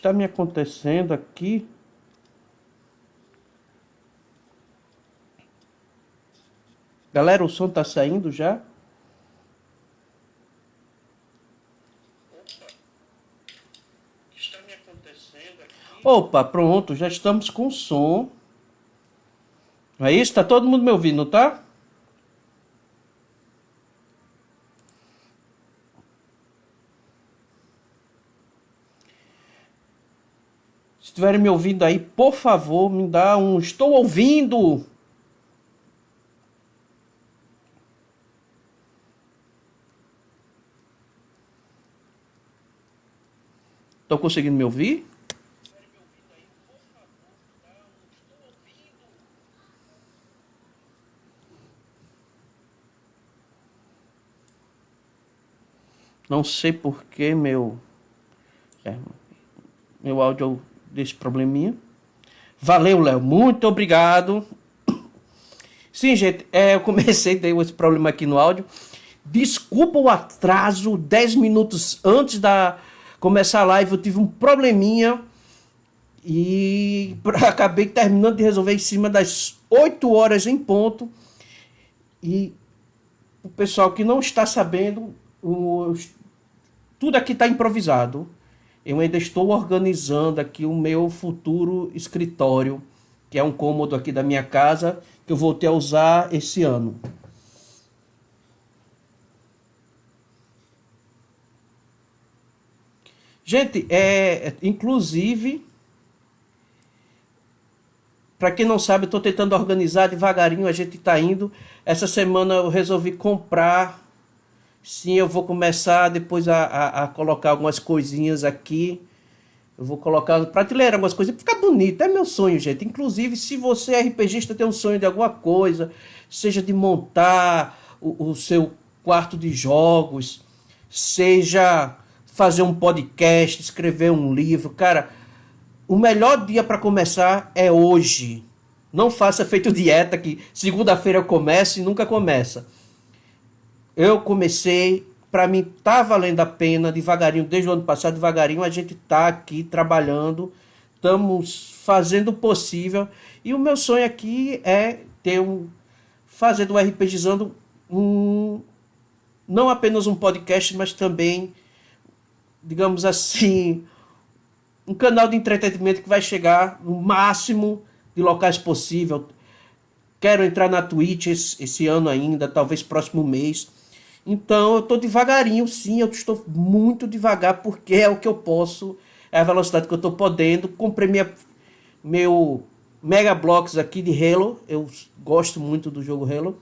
está me acontecendo aqui? Galera, o som tá saindo já? Opa, pronto, já estamos com som. Não é isso? Tá todo mundo me ouvindo, não tá? Se estiverem me ouvindo aí, por favor, me dá um estou ouvindo. Estão conseguindo me ouvir? Não sei porque meu áudio desse probleminha. Valeu, Léo. Muito obrigado. Sim, gente, eu comecei, dei esse problema aqui no áudio. Desculpa o atraso, 10 minutos antes da começar a live eu tive um probleminha e acabei terminando de resolver em cima das 8 horas em ponto. E o pessoal que não está sabendo, tudo aqui está improvisado. Eu ainda estou organizando aqui o meu futuro escritório, que é um cômodo aqui da minha casa, que eu voltei a usar esse ano. Gente, inclusive, para quem não sabe, eu estou tentando organizar devagarinho, a gente está indo. Essa semana eu resolvi comprar. Sim, eu vou começar depois a colocar algumas coisinhas aqui. Eu vou colocar na prateleira algumas coisas. Fica bonito, é meu sonho, gente. Inclusive, se você é RPGista, tem um sonho de alguma coisa, seja de montar o seu quarto de jogos, seja fazer um podcast, escrever um livro. Cara, o melhor dia para começar é hoje. Não faça feito dieta que segunda-feira eu começo e nunca começa. Eu comecei, para mim tá valendo a pena, devagarinho, desde o ano passado, devagarinho a gente tá aqui trabalhando, estamos fazendo o possível, e o meu sonho aqui é fazer do RPGizando não apenas um podcast, mas também, digamos assim, um canal de entretenimento que vai chegar no máximo de locais possível. Quero entrar na Twitch esse ano ainda, talvez próximo mês. Então eu estou devagarinho, sim, eu estou muito devagar, porque é o que eu posso, é a velocidade que eu estou podendo. Comprei meu Mega Bloks aqui de Halo, eu gosto muito do jogo Halo.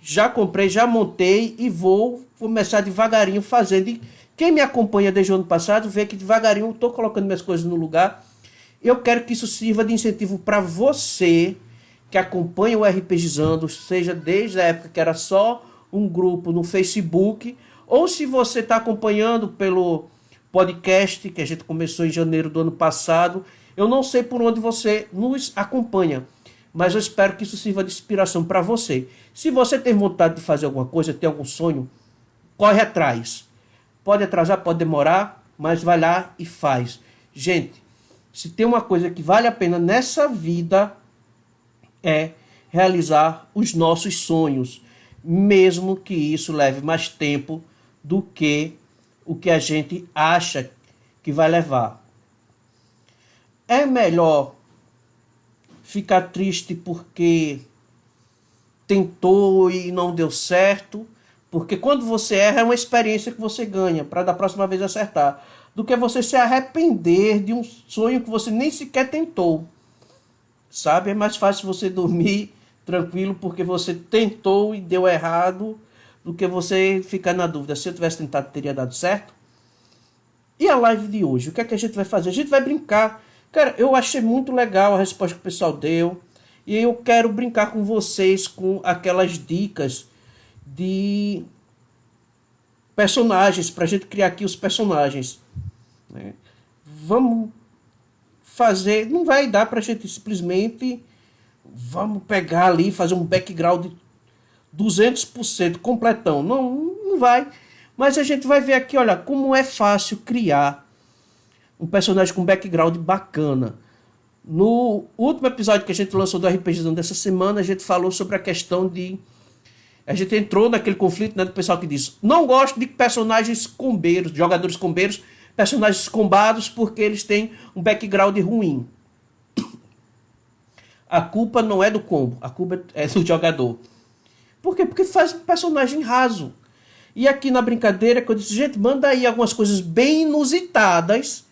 Já comprei, já montei e vou começar devagarinho fazendo. E quem me acompanha desde o ano passado vê que devagarinho eu estou colocando minhas coisas no lugar. Eu quero que isso sirva de incentivo para você que acompanha o RPGizando, seja desde a época que era só um grupo no Facebook, ou se você está acompanhando pelo podcast, que a gente começou em janeiro do ano passado. Eu não sei por onde você nos acompanha, mas eu espero que isso sirva de inspiração para você. Se você tem vontade de fazer alguma coisa, tem algum sonho, corre atrás. Pode atrasar, pode demorar, mas vai lá e faz. Gente, se tem uma coisa que vale a pena nessa vida, é realizar os nossos sonhos, mesmo que isso leve mais tempo do que o que a gente acha que vai levar. É melhor ficar triste porque tentou e não deu certo, porque quando você erra é uma experiência que você ganha para da próxima vez acertar, do que você se arrepender de um sonho que você nem sequer tentou. Sabe? É mais fácil você dormir tranquilo porque você tentou e deu errado, do que você ficar na dúvida. Se eu tivesse tentado, teria dado certo? E a live de hoje? O que é que a gente vai fazer? A gente vai brincar. Cara, eu achei muito legal a resposta que o pessoal deu. E eu quero brincar com vocês com aquelas dicas de personagens, pra gente criar aqui os personagens. Né? Vamos fazer, não vai dar pra gente simplesmente vamos pegar ali e fazer um background de 200% completão. Não vai. Mas a gente vai ver aqui, olha, como é fácil criar um personagem com background bacana. No último episódio que a gente lançou do RPGzão dessa semana, a gente falou sobre a questão de... A gente entrou naquele conflito, né, do pessoal que diz: não gosto de personagens combeiros, jogadores combeiros, personagens combados, porque eles têm um background ruim. A culpa não é do combo, a culpa é do jogador. Por quê? Porque faz um personagem raso. E aqui na brincadeira, que eu disse: gente, manda aí algumas coisas bem inusitadas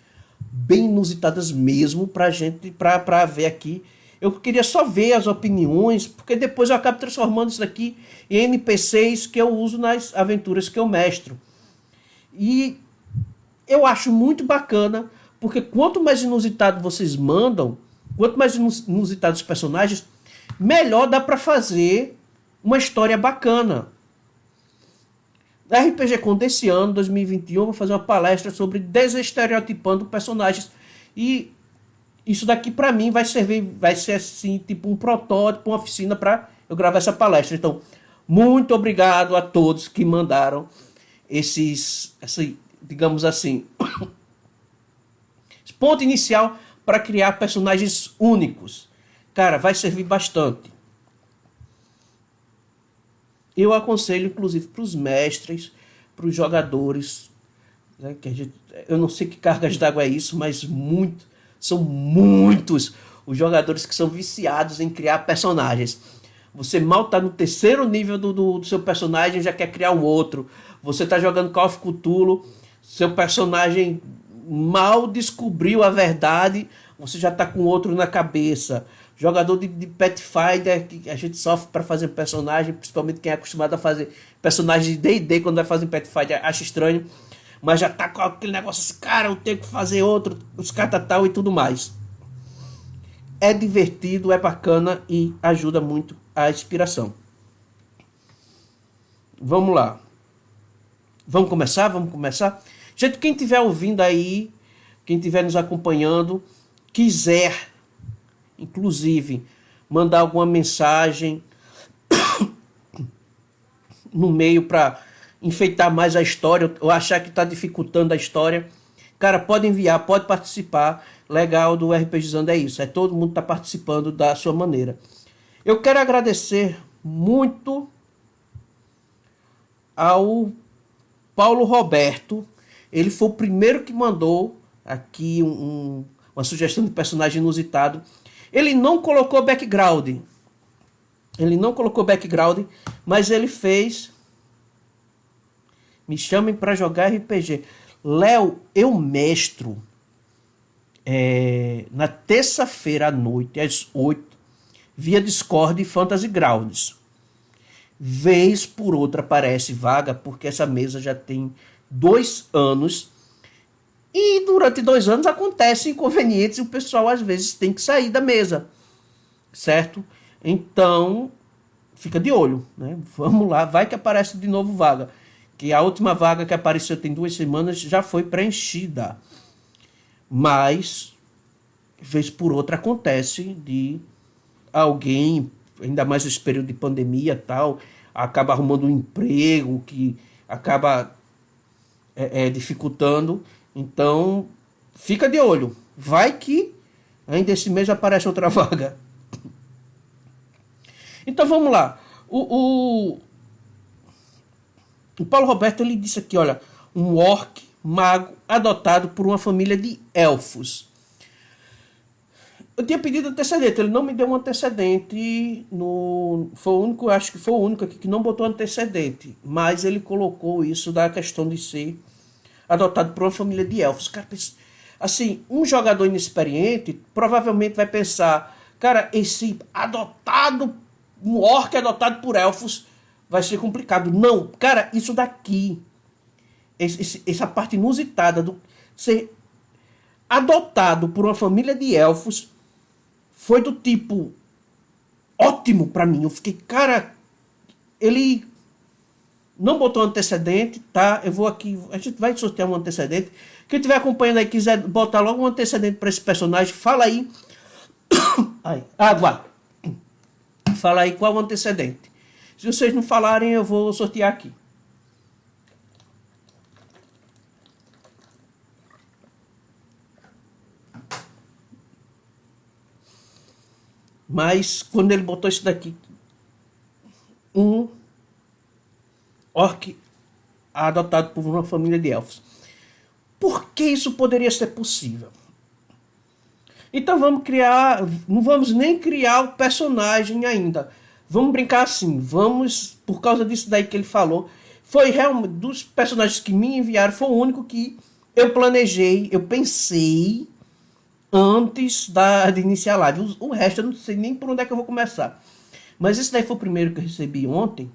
mesmo, pra ver aqui. Eu queria só ver as opiniões, porque depois eu acabo transformando isso aqui em NPCs que eu uso nas aventuras que eu mestro. E eu acho muito bacana, porque quanto mais inusitado vocês mandam, quanto mais inusitados os personagens, melhor dá para fazer uma história bacana. Na RPG Con desse ano, 2021, eu vou fazer uma palestra sobre desestereotipando personagens. E isso daqui para mim vai ser assim, tipo um protótipo, uma oficina para eu gravar essa palestra. Então, muito obrigado a todos que mandaram digamos assim, esse ponto inicial para criar personagens únicos. Cara, vai servir bastante. Eu aconselho, inclusive, para os mestres, para os jogadores, né, eu não sei que cargas d'água é isso, mas são muitos os jogadores que são viciados em criar personagens. Você mal está no terceiro nível do seu personagem, já quer criar um outro. Você está jogando Call of Cthulhu, seu personagem mal descobriu a verdade, você já está com outro na cabeça. Jogador de Pathfinder, que a gente sofre para fazer personagem, principalmente quem é acostumado a fazer personagem de D&D, quando vai fazer Pathfinder, acha estranho. Mas já tá com aquele negócio assim: cara, eu tenho que fazer outro, os catatal e tudo mais. É divertido, é bacana e ajuda muito a inspiração. Vamos lá. Vamos começar? Gente, quem estiver ouvindo aí, quem estiver nos acompanhando, quiser, inclusive, mandar alguma mensagem no meio para enfeitar mais a história, ou achar que está dificultando a história, cara, pode enviar, pode participar. Legal do RPGizando é isso, todo mundo está participando da sua maneira. Eu quero agradecer muito ao Paulo Roberto. Ele foi o primeiro que mandou aqui uma sugestão de personagem inusitado. Ele não colocou background, mas ele fez: me chamem para jogar RPG. Léo, eu mestro na terça-feira à noite, às 8, via Discord e Fantasy Grounds. Vez por outra aparece vaga, porque essa mesa já tem 2 anos. E durante 2 anos acontecem inconvenientes e o pessoal às vezes tem que sair da mesa. Certo? Então, fica de olho, né? Vamos lá, vai que aparece de novo vaga. Que a última vaga que apareceu tem 2 semanas já foi preenchida. Mas, vez por outra, acontece de alguém, ainda mais nesse período de pandemia tal, acaba arrumando um emprego que acaba dificultando. Então, fica de olho. Vai que ainda esse mês aparece outra vaga. Então, vamos lá. O Paulo Roberto, ele disse aqui, olha: um orc mago adotado por uma família de elfos. Eu tinha pedido antecedente, ele não me deu um antecedente. Foi o único, acho que foi o único aqui que não botou antecedente. Mas ele colocou isso da questão de ser adotado por uma família de elfos. Cara, assim, um jogador inexperiente provavelmente vai pensar: cara, um orc adotado por elfos vai ser complicado. Não, cara, isso daqui, essa parte inusitada do ser adotado por uma família de elfos, foi do tipo ótimo pra mim. Eu fiquei, cara, ele não botou antecedente, tá? Eu vou aqui, a gente vai sortear um antecedente. Quem estiver acompanhando aí, quiser botar logo um antecedente para esse personagem, fala aí. Ai, água. Fala aí qual o antecedente. Se vocês não falarem, eu vou sortear aqui. Mas quando ele botou isso daqui, um orc adotado por uma família de elfos. Por que isso poderia ser possível? Então vamos criar, não vamos nem criar o personagem ainda. Vamos brincar assim, vamos, por causa disso daí que ele falou, foi realmente, dos personagens que me enviaram, foi o único que eu planejei, eu pensei antes de iniciar a live. O resto eu não sei nem por onde é que eu vou começar. Mas esse daí foi o primeiro que eu recebi ontem.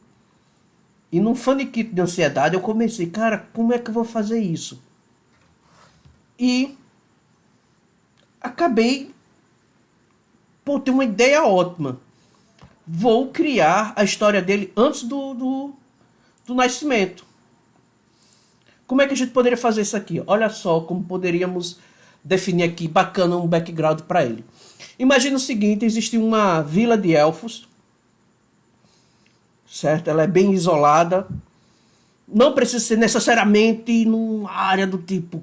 E num faniquito de ansiedade eu comecei, cara, como é que eu vou fazer isso? E acabei por ter uma ideia ótima. Vou criar a história dele antes do nascimento. Como é que a gente poderia fazer isso aqui? Olha só como poderíamos definir aqui bacana um background para ele. Imagina o seguinte, existe uma vila de elfos, certo? Ela é bem isolada. Não precisa ser necessariamente numa área do tipo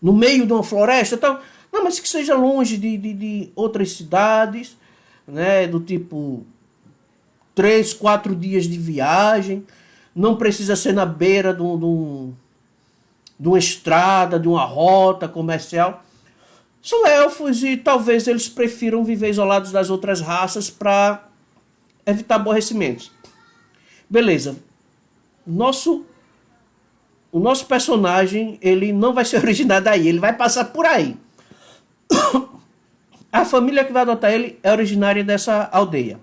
no meio de uma floresta, então, não, mas que seja longe de outras cidades, né, do tipo 3, 4 dias de viagem, não precisa ser na beira de uma estrada, de uma rota comercial. São elfos e talvez eles prefiram viver isolados das outras raças para evitar aborrecimentos. Beleza. O nosso personagem, ele não vai ser originado daí, ele vai passar por aí. A família que vai adotar ele é originária dessa aldeia.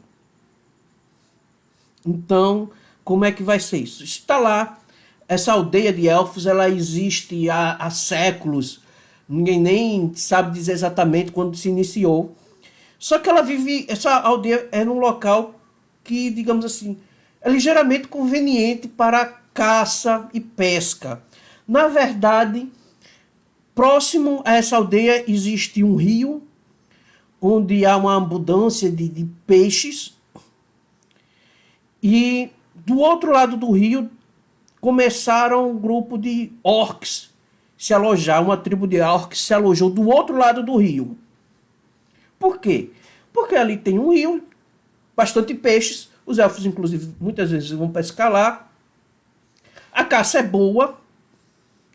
Então, como é que vai ser isso? Está lá, essa aldeia de elfos, ela existe há séculos. Ninguém nem sabe dizer exatamente quando se iniciou. Só que essa aldeia é num local que, digamos assim, é ligeiramente conveniente para caça e pesca. Na verdade, próximo a essa aldeia existe um rio, onde há uma abundância de peixes. E do outro lado do rio começaram um grupo de orcs se alojar, uma tribo de orcs se alojou do outro lado do rio. Por quê? Porque ali tem um rio, bastante peixes, os elfos inclusive muitas vezes vão pescar lá, a caça é boa,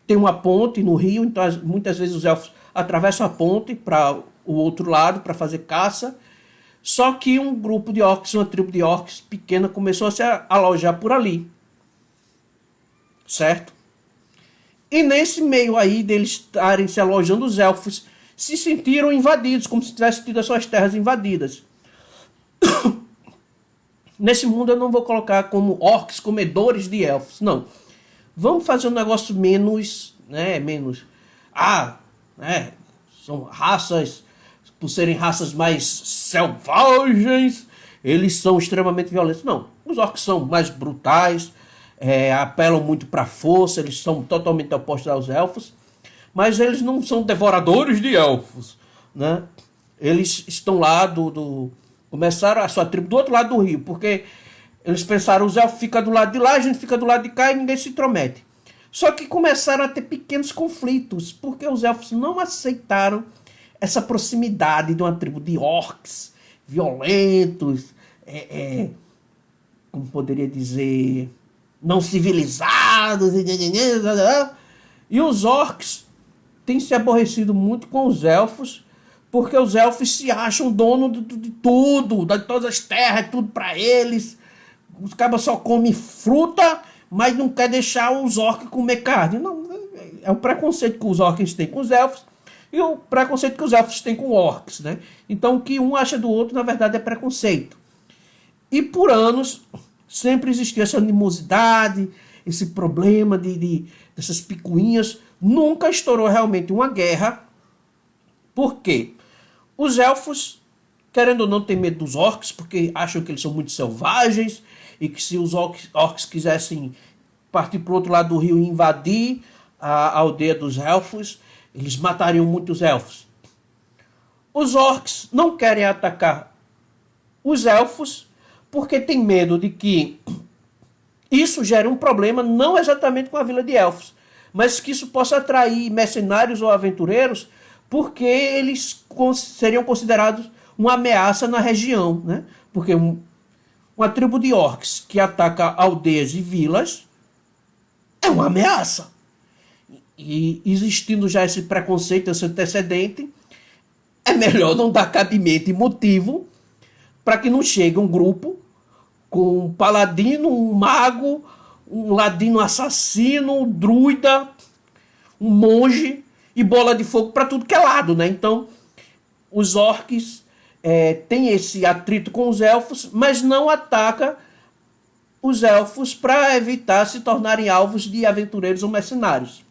tem uma ponte no rio, então muitas vezes os elfos atravessam a ponte para o outro lado para fazer caça. Só que um grupo de orcs, uma tribo de orcs pequena começou a se alojar por ali. Certo? E nesse meio aí deles estarem se alojando, os elfos se sentiram invadidos, como se tivessem tido as suas terras invadidas. Nesse mundo eu não vou colocar como orcs comedores de elfos, não. Vamos fazer um negócio menos, são raças, por serem raças mais selvagens, eles são extremamente violentos. Não, os orcs são mais brutais, apelam muito para a força, eles são totalmente opostos aos elfos, mas eles não são devoradores de elfos, né? Eles estão lá começaram a sua tribo do outro lado do rio, porque eles pensaram, os elfos ficam do lado de lá, a gente fica do lado de cá e ninguém se intromete. Só que começaram a ter pequenos conflitos, porque os elfos não aceitaram essa proximidade de uma tribo de orcs violentos, como poderia dizer, não civilizados, e os orcs têm se aborrecido muito com os elfos, porque os elfos se acham dono de tudo, de todas as terras, tudo para eles. Os cabas só comem fruta, mas não quer deixar os orcs comer carne. Não, é o preconceito que os orcs têm com os elfos e o preconceito que os elfos têm com orcs, né? Então o que um acha do outro, na verdade, é preconceito. E por anos sempre existiu essa animosidade, esse problema dessas picuinhas. Nunca estourou realmente uma guerra. Por quê? Os elfos, querendo ou não, têm medo dos orcs, porque acham que eles são muito selvagens, e que se os orcs quisessem partir para o outro lado do rio e invadir a aldeia dos elfos, eles matariam muitos elfos. Os orcs não querem atacar os elfos, porque têm medo de que isso gere um problema, não exatamente com a vila de elfos, mas que isso possa atrair mercenários ou aventureiros, porque eles seriam considerados uma ameaça na região, né? Porque uma tribo de orcs que ataca aldeias e vilas é uma ameaça. E existindo já esse preconceito, esse antecedente, é melhor não dar cabimento e motivo para que não chegue um grupo com um paladino, um mago, um ladino assassino, um druida, um monge e bola de fogo para tudo que é lado, né? Então, os orcs têm esse atrito com os elfos, mas não ataca os elfos para evitar se tornarem alvos de aventureiros ou mercenários.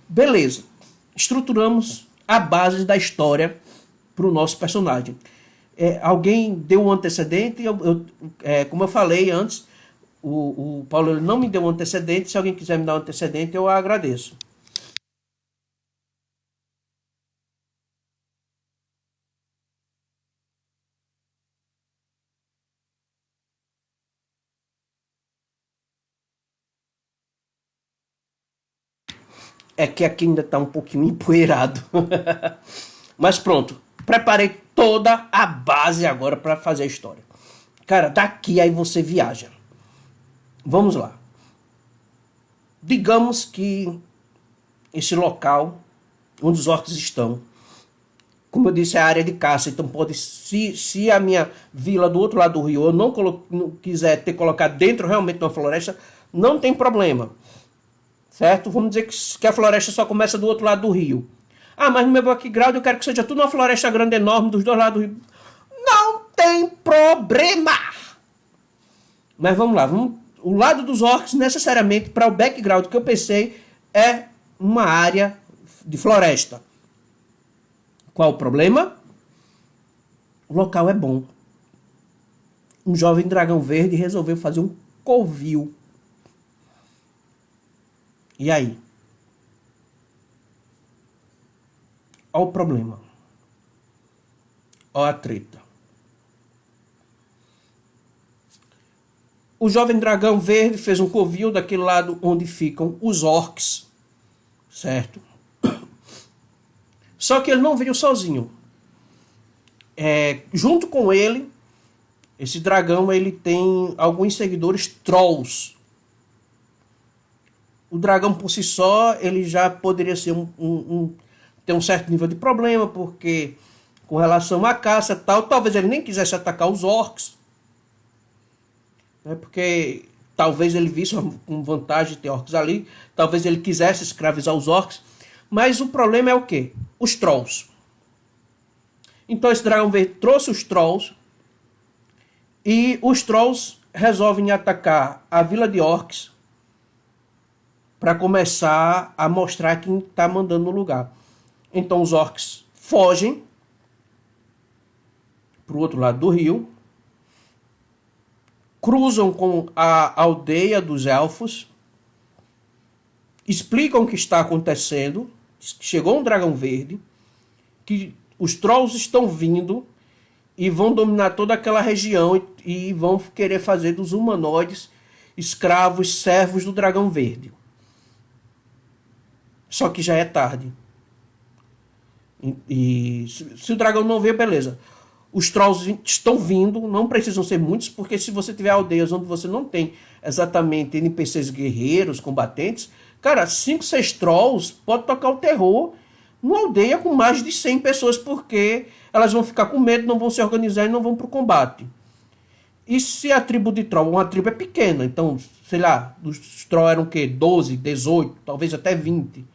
Beleza. Estruturamos a base da história para o nosso personagem. Alguém deu um antecedente, como eu falei antes, o Paulo não me deu um antecedente. Se alguém quiser me dar um antecedente, eu agradeço. É que aqui ainda está um pouquinho empoeirado. Mas pronto, preparei toda a base agora para fazer a história. Cara, daqui aí você viaja. Vamos lá. Digamos que esse local onde os orcs estão, como eu disse, é a área de caça. Então pode, se a minha vila do outro lado do rio eu não quiser ter colocado dentro realmente de uma floresta, não tem problema. Certo? Vamos dizer que a floresta só começa do outro lado do rio. Ah, mas no meu background eu quero que seja tudo uma floresta grande, enorme, dos dois lados do rio. Não tem problema! Mas vamos lá. O lado dos orcs, necessariamente, para o background que eu pensei, é uma área de floresta. Qual o problema? O local é bom. Um jovem dragão verde resolveu fazer um covil. E aí? Olha o problema. Olha a treta. O jovem dragão verde fez um covil daquele lado onde ficam os orcs. Certo? Só que ele não veio sozinho. Junto com ele, esse dragão ele tem alguns seguidores trolls. O dragão por si só, ele já poderia ser ter um certo nível de problema, porque com relação à caça e tal, talvez ele nem quisesse atacar os orcs, né, porque talvez ele visse uma vantagem de ter orcs ali, talvez ele quisesse escravizar os orcs, mas o problema é o quê? Os trolls. Então esse dragão verde trouxe os trolls, e os trolls resolvem atacar a vila de orcs, para começar a mostrar quem está mandando no lugar. Então os orcs fogem para o outro lado do rio, cruzam com a aldeia dos elfos, explicam o que está acontecendo, chegou um dragão verde, que os trolls estão vindo e vão dominar toda aquela região e vão querer fazer dos humanoides escravos, servos do dragão verde. Só que já é tarde. E se o dragão não veio, beleza. Os trolls estão vindo, não precisam ser muitos, porque se você tiver aldeias onde você não tem exatamente NPCs guerreiros, combatentes, cara, 5, 6 trolls pode tocar o terror numa aldeia com mais de 100 pessoas, porque elas vão ficar com medo, não vão se organizar e não vão para o combate. E se a tribo de troll, uma tribo é pequena, então, sei lá, os trolls eram o quê? 12, 18, talvez até 20.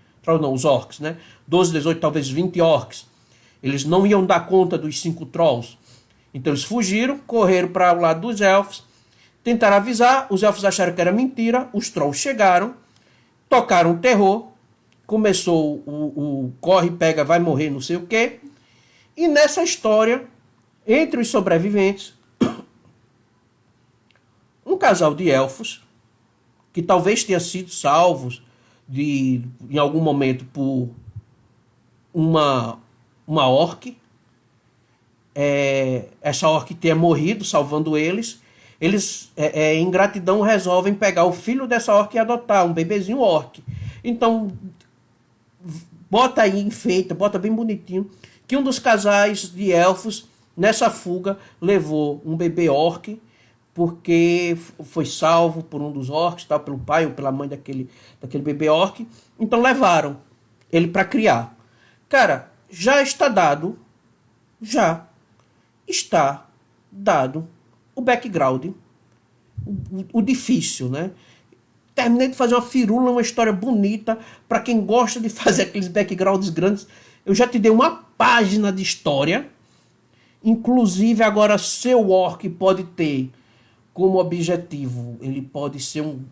Não, os orcs, né? 12, 18, talvez 20 orcs. Eles não iam dar conta dos 5 trolls. Então eles fugiram, correram para o lado dos elfos, tentaram avisar, os elfos acharam que era mentira, os trolls chegaram, tocaram terror, começou o corre, pega, vai morrer, não sei o quê. E nessa história, entre os sobreviventes, um casal de elfos, que talvez tenha sido salvos em algum momento por uma orc, essa orc tenha morrido salvando eles em gratidão resolvem pegar o filho dessa orc e adotar um bebezinho orc. Então bota aí, enfeita, bota bem bonitinho, que um dos casais de elfos, nessa fuga, levou um bebê orc, porque foi salvo por um dos orcs, tal, pelo pai ou pela mãe daquele bebê orc. Então levaram ele para criar. Cara, já está dado o background, o difícil, né? Terminei de fazer uma firula, uma história bonita, para quem gosta de fazer aqueles backgrounds grandes. Eu já te dei uma página de história. Inclusive, agora, seu orc pode ter como objetivo, ele pode ser um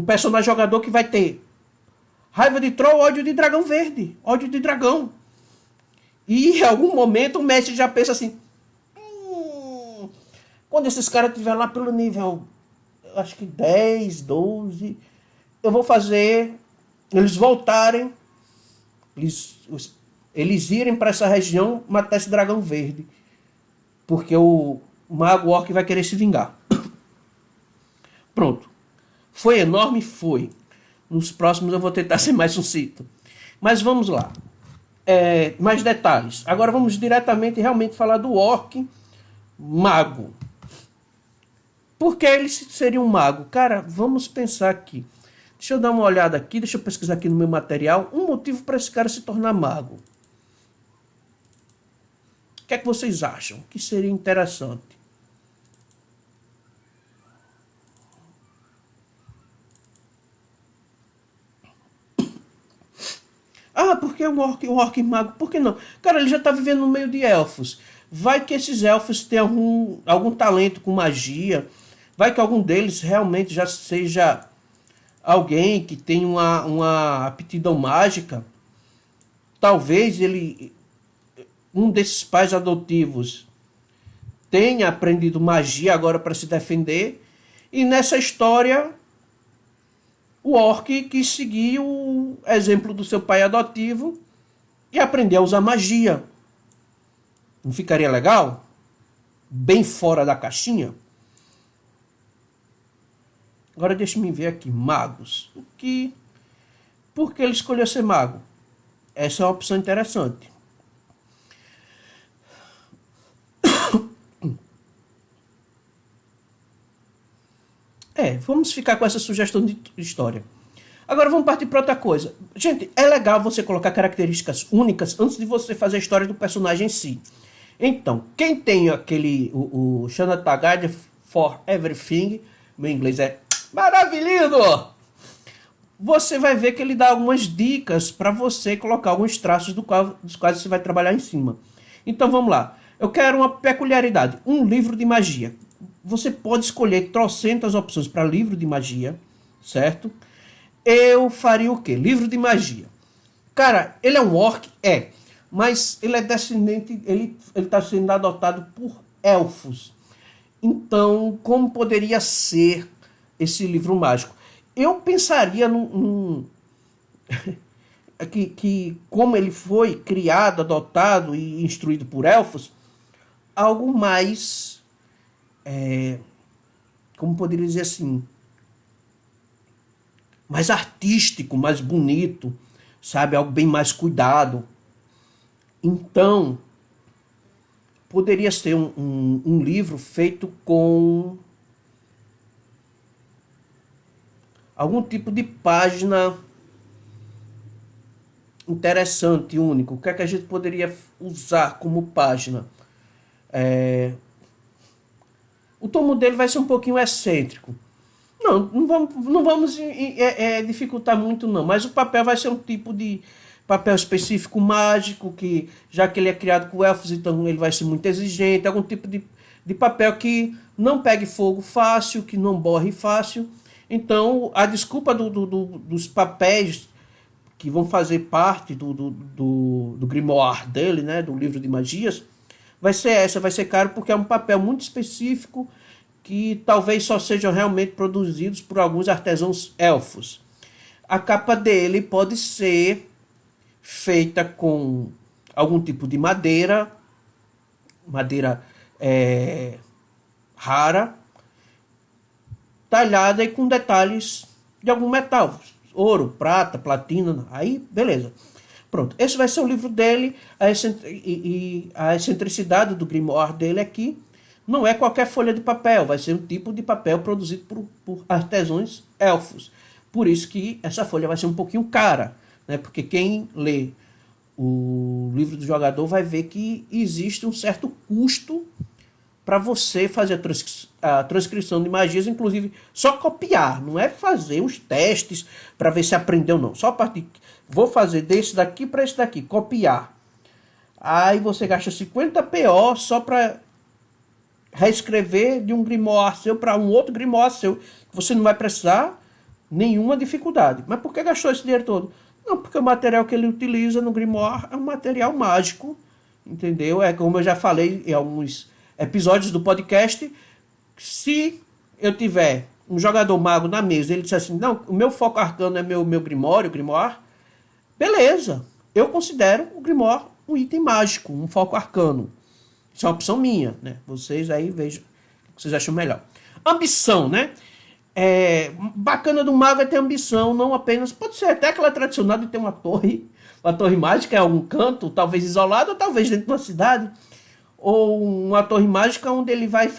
personagem jogador que vai ter raiva de troll, ódio de dragão verde, ódio de dragão. E em algum momento o mestre já pensa assim, quando esses caras estiverem lá pelo nível, acho que 10, 12, eu vou fazer eles voltarem, eles irem para essa região matar esse dragão verde. Porque o mago orc vai querer se vingar. Pronto. Foi enorme? Foi. Nos próximos eu vou tentar ser mais sucinto. Mas vamos lá. Mais detalhes. Agora vamos diretamente realmente falar do orc mago. Por que ele seria um mago? Cara, vamos pensar aqui. Deixa eu dar uma olhada aqui, deixa eu pesquisar aqui no meu material. Um motivo para esse cara se tornar mago. O que é que vocês acham que seria interessante? Ah, porque um orc mago? Por que não? Cara, ele já está vivendo no meio de elfos. Vai que esses elfos têm algum talento com magia. Vai que algum deles realmente já seja alguém que tem uma aptidão mágica. Talvez um desses pais adotivos tenha aprendido magia agora para se defender. E nessa história, o orc quis seguir o exemplo do seu pai adotivo e aprender a usar magia. Não ficaria legal? Bem fora da caixinha? Agora deixa-me ver aqui. Magos. Por que ele escolheu ser mago? Essa é uma opção interessante. Vamos ficar com essa sugestão de história. Agora vamos partir para outra coisa. Gente, é legal você colocar características únicas antes de você fazer a história do personagem em si. Então, quem tem o Shana Tagada for Everything, meu inglês é maravilhoso! Você vai ver que ele dá algumas dicas para você colocar alguns traços dos quais você vai trabalhar em cima. Então vamos lá. Eu quero uma peculiaridade, um livro de magia. Você pode escolher trocentas opções para livro de magia, certo? Eu faria o quê? Livro de magia. Cara, ele é um orc? Mas ele é descendente, ele está sendo adotado por elfos. Então, como poderia ser esse livro mágico? Eu pensaria que como ele foi criado, adotado e instruído por elfos, algo mais, como poderia dizer assim, mais artístico, mais bonito, sabe? Algo bem mais cuidado. Então, poderia ser um livro feito com algum tipo de página interessante, único. O que é que a gente poderia usar como página? O tomo dele vai ser um pouquinho excêntrico. Não vamos dificultar muito, não. Mas o papel vai ser um tipo de papel específico mágico, que já que ele é criado com elfos, então ele vai ser muito exigente. Algum tipo de papel que não pegue fogo fácil, que não borre fácil. Então, a desculpa dos papéis que vão fazer parte do grimoire dele, né, do livro de magias, vai ser essa, vai ser caro porque é um papel muito específico que talvez só sejam realmente produzidos por alguns artesãos elfos. A capa dele pode ser feita com algum tipo de madeira rara, talhada e com detalhes de algum metal. ouro, prata, platina, aí beleza. Pronto, esse vai ser o livro dele, a excentricidade do grimoire dele aqui não é qualquer folha de papel, vai ser um tipo de papel produzido por artesãos elfos. Por isso que essa folha vai ser um pouquinho cara, né? Porque quem lê o livro do jogador vai ver que existe um certo custo para você fazer a transcrição de magias, inclusive só copiar, não é fazer os testes para ver se aprendeu não. Só a partir, vou fazer desse daqui para esse daqui, copiar. Aí você gasta 50 PO só para reescrever de um grimoire seu para um outro grimoire seu, que você não vai precisar nenhuma dificuldade. Mas por que gastou esse dinheiro todo? Não, porque o material que ele utiliza no grimoire é um material mágico, entendeu? É como eu já falei em alguns episódios do podcast, se eu tiver um jogador mago na mesa, ele disser assim, não, o meu foco arcano é meu grimoire, beleza, eu considero o grimoire um item mágico, um foco arcano. Isso é uma opção minha, né? Vocês aí vejam o que vocês acham melhor. Ambição, né? Bacana do mago é ter ambição, não apenas, pode ser até aquela tradicional de ter uma torre mágica, é um canto, talvez isolado, ou talvez dentro de uma cidade, ou uma torre mágica onde ele vai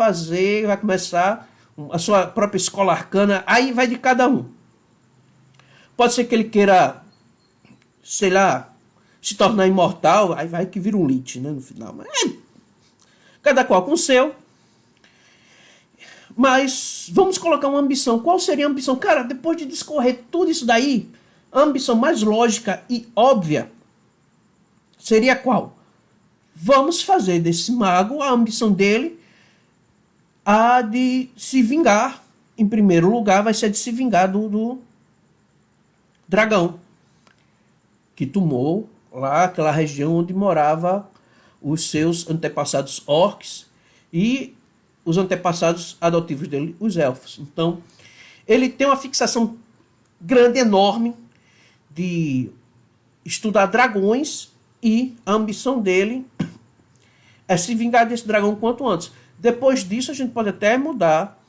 começar a sua própria escola arcana, aí vai de cada um. Pode ser que ele queira, sei lá, se tornar imortal, aí vai que vira um lich, né, no final. Mas, cada qual com o seu. Mas vamos colocar uma ambição. Qual seria a ambição? Cara, depois de discorrer tudo isso daí, a ambição mais lógica e óbvia seria qual? Vamos fazer desse mago, a ambição dele, a de se vingar. Em primeiro lugar, vai ser de se vingar do dragão, que tomou lá aquela região onde morava os seus antepassados orcs e os antepassados adotivos dele, os elfos. Então, ele tem uma fixação grande, enorme, de estudar dragões, e a ambição dele é se vingar desse dragão quanto antes. Depois disso, a gente pode até mudar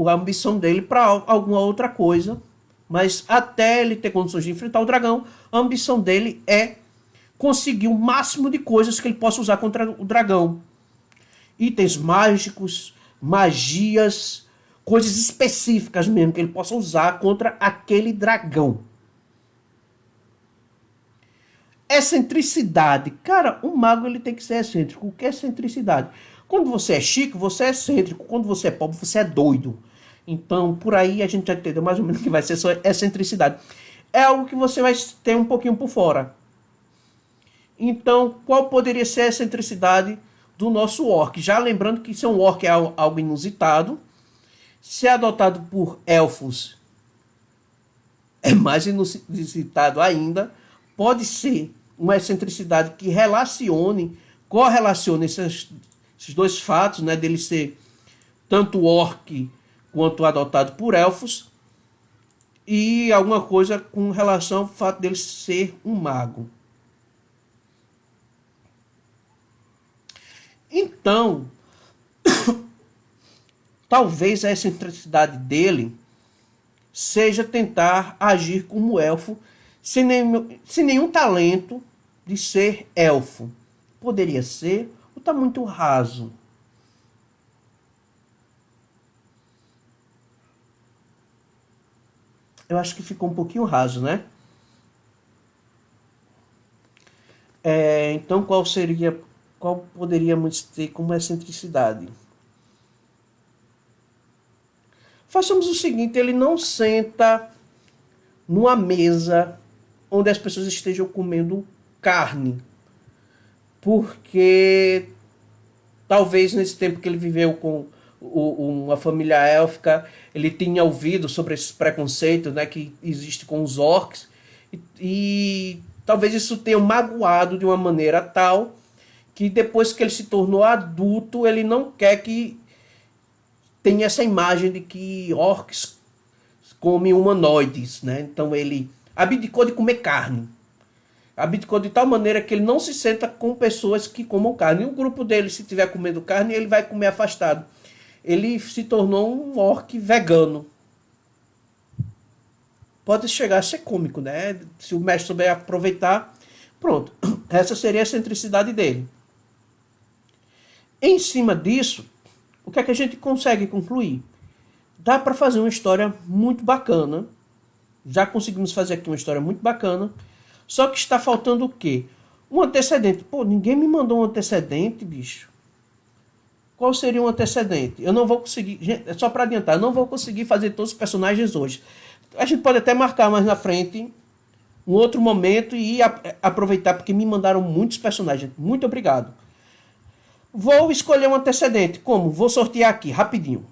a ambição dele para alguma outra coisa, mas até ele ter condições de enfrentar o dragão, a ambição dele é conseguir o máximo de coisas que ele possa usar contra o dragão. Itens mágicos, magias, coisas específicas mesmo que ele possa usar contra aquele dragão. Excentricidade. Cara, um mago ele tem que ser excêntrico. O que é excentricidade? Quando você é chique, você é excêntrico. Quando você é pobre, você é doido. Então, por aí a gente já entendeu mais ou menos que vai ser só excentricidade. É algo que você vai ter um pouquinho por fora. Então, qual poderia ser a excentricidade do nosso orc? Já lembrando que ser um orc é algo inusitado. Se adotado por elfos, é mais inusitado ainda. Pode ser uma excentricidade que correlacione esses dois fatos, né, dele ser tanto orc quanto adotado por elfos, e alguma coisa com relação ao fato dele ser um mago. Então, talvez a excentricidade dele seja tentar agir como elfo, sem nenhum talento de ser elfo. Poderia ser, ou está muito raso? Eu acho que ficou um pouquinho raso, né? Então, qual poderíamos ter como excentricidade? Façamos o seguinte, ele não senta numa mesa onde as pessoas estejam comendo carne, porque talvez nesse tempo que ele viveu com uma família élfica, ele tinha ouvido sobre esses preconceitos, né, que existe com os orcs, e talvez isso tenha magoado de uma maneira tal que depois que ele se tornou adulto, ele não quer que tenha essa imagem de que orcs comem humanoides, né? Então ele abdicou de comer carne. Abdicou de tal maneira que ele não se senta com pessoas que comam carne. E o grupo dele, se estiver comendo carne, ele vai comer afastado. ele se tornou um orc vegano. Pode chegar a ser cômico, né? Se o mestre souber aproveitar, pronto. Essa seria a excentricidade dele. Em cima disso, o que é que a gente consegue concluir? Dá para fazer uma história muito bacana. Já conseguimos fazer aqui uma história muito bacana. Só que está faltando o quê? Um antecedente. Pô, ninguém me mandou um antecedente, bicho. Qual seria um antecedente? Eu não vou conseguir... Gente, só para adiantar, eu não vou conseguir fazer todos os personagens hoje. A gente pode até marcar mais na frente um outro momento e aproveitar, porque me mandaram muitos personagens. Muito obrigado. Vou escolher um antecedente. Como? Vou sortear aqui, rapidinho.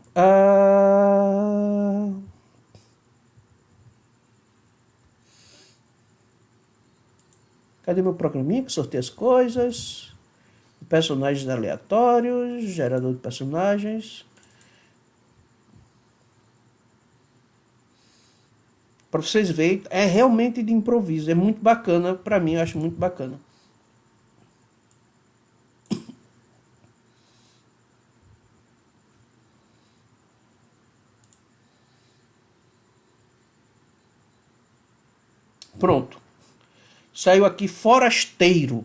Cadê meu programinha que sorteia as coisas? Personagens aleatórios, gerador de personagens. Para vocês verem, é realmente de improviso. É muito bacana, para mim, eu acho muito bacana. Pronto. Saiu aqui Forasteiro.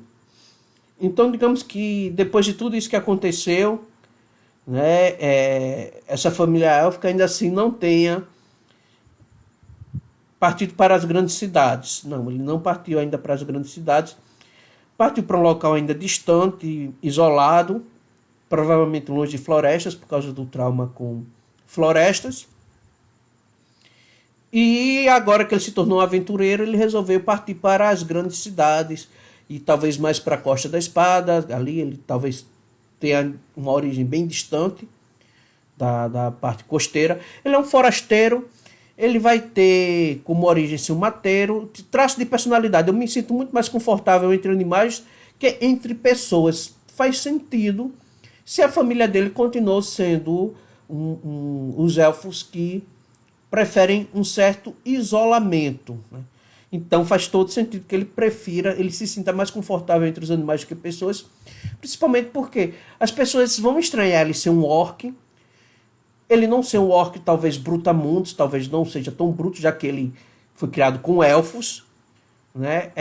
Então, digamos que depois de tudo isso que aconteceu, né, essa família élfica ainda assim não tenha partido para as grandes cidades. Não, ele não partiu ainda para as grandes cidades. Partiu para um local ainda distante, isolado, provavelmente longe de florestas, por causa do trauma com florestas. E agora que ele se tornou um aventureiro, ele resolveu partir para as grandes cidades, e talvez mais para a Costa da Espada. Ali ele talvez tenha uma origem bem distante da parte costeira. Ele é um forasteiro, ele vai ter como origem ser um mateiro, traço de personalidade. Eu me sinto muito mais confortável entre animais que entre pessoas. Faz sentido se a família dele continuou sendo os elfos que preferem um certo isolamento, né? Então faz todo sentido que ele prefira, ele se sinta mais confortável entre os animais do que pessoas, principalmente porque as pessoas vão estranhar ele ser um orc, ele não ser um orc talvez brutamundos, talvez não seja tão bruto, já que ele foi criado com elfos, né?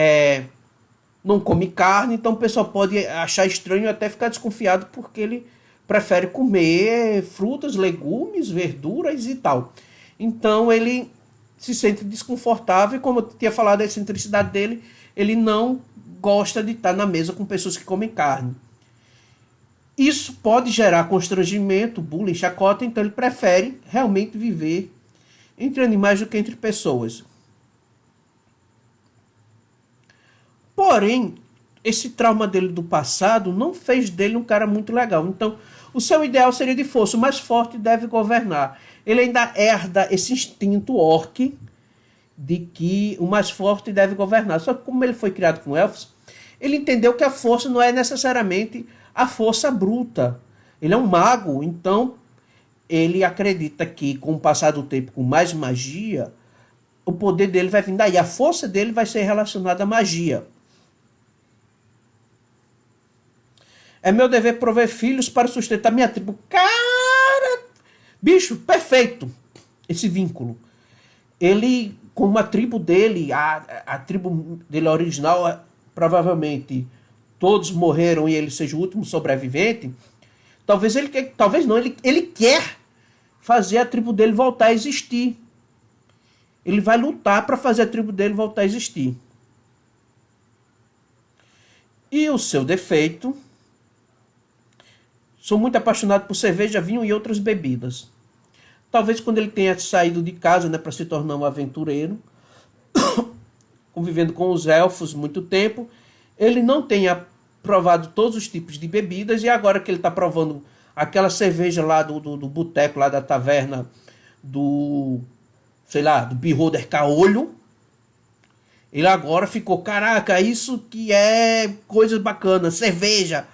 Não come carne, então o pessoal pode achar estranho e até ficar desconfiado porque ele prefere comer frutas, legumes, verduras e tal. Então ele se sente desconfortável e, como eu tinha falado, a excentricidade dele, ele não gosta de estar na mesa com pessoas que comem carne. Isso pode gerar constrangimento, bullying, chacota, então ele prefere realmente viver entre animais do que entre pessoas. Porém, esse trauma dele do passado não fez dele um cara muito legal. Então, o seu ideal seria de força, o mais forte deve governar. Ele ainda herda esse instinto orc de que o mais forte deve governar. Só que como ele foi criado com elfos, ele entendeu que a força não é necessariamente a força bruta. Ele é um mago, então ele acredita que com o passar do tempo, com mais magia, o poder dele vai vir daí. A força dele vai ser relacionada à magia. É meu dever prover filhos para sustentar minha tribo. Cara, bicho, perfeito esse vínculo. Ele, como a tribo dele, a tribo dele original, provavelmente todos morreram e ele seja o último sobrevivente. Talvez ele quer fazer a tribo dele voltar a existir. Ele vai lutar para fazer a tribo dele voltar a existir. E o seu defeito: sou muito apaixonado por cerveja, vinho e outras bebidas. Talvez quando ele tenha saído de casa, né, para se tornar um aventureiro, convivendo com os elfos muito tempo, ele não tenha provado todos os tipos de bebidas, e agora que ele está provando aquela cerveja lá do boteco, lá da taverna, do Beholder Caolho, ele agora ficou, caraca, isso que é coisa bacana, cerveja,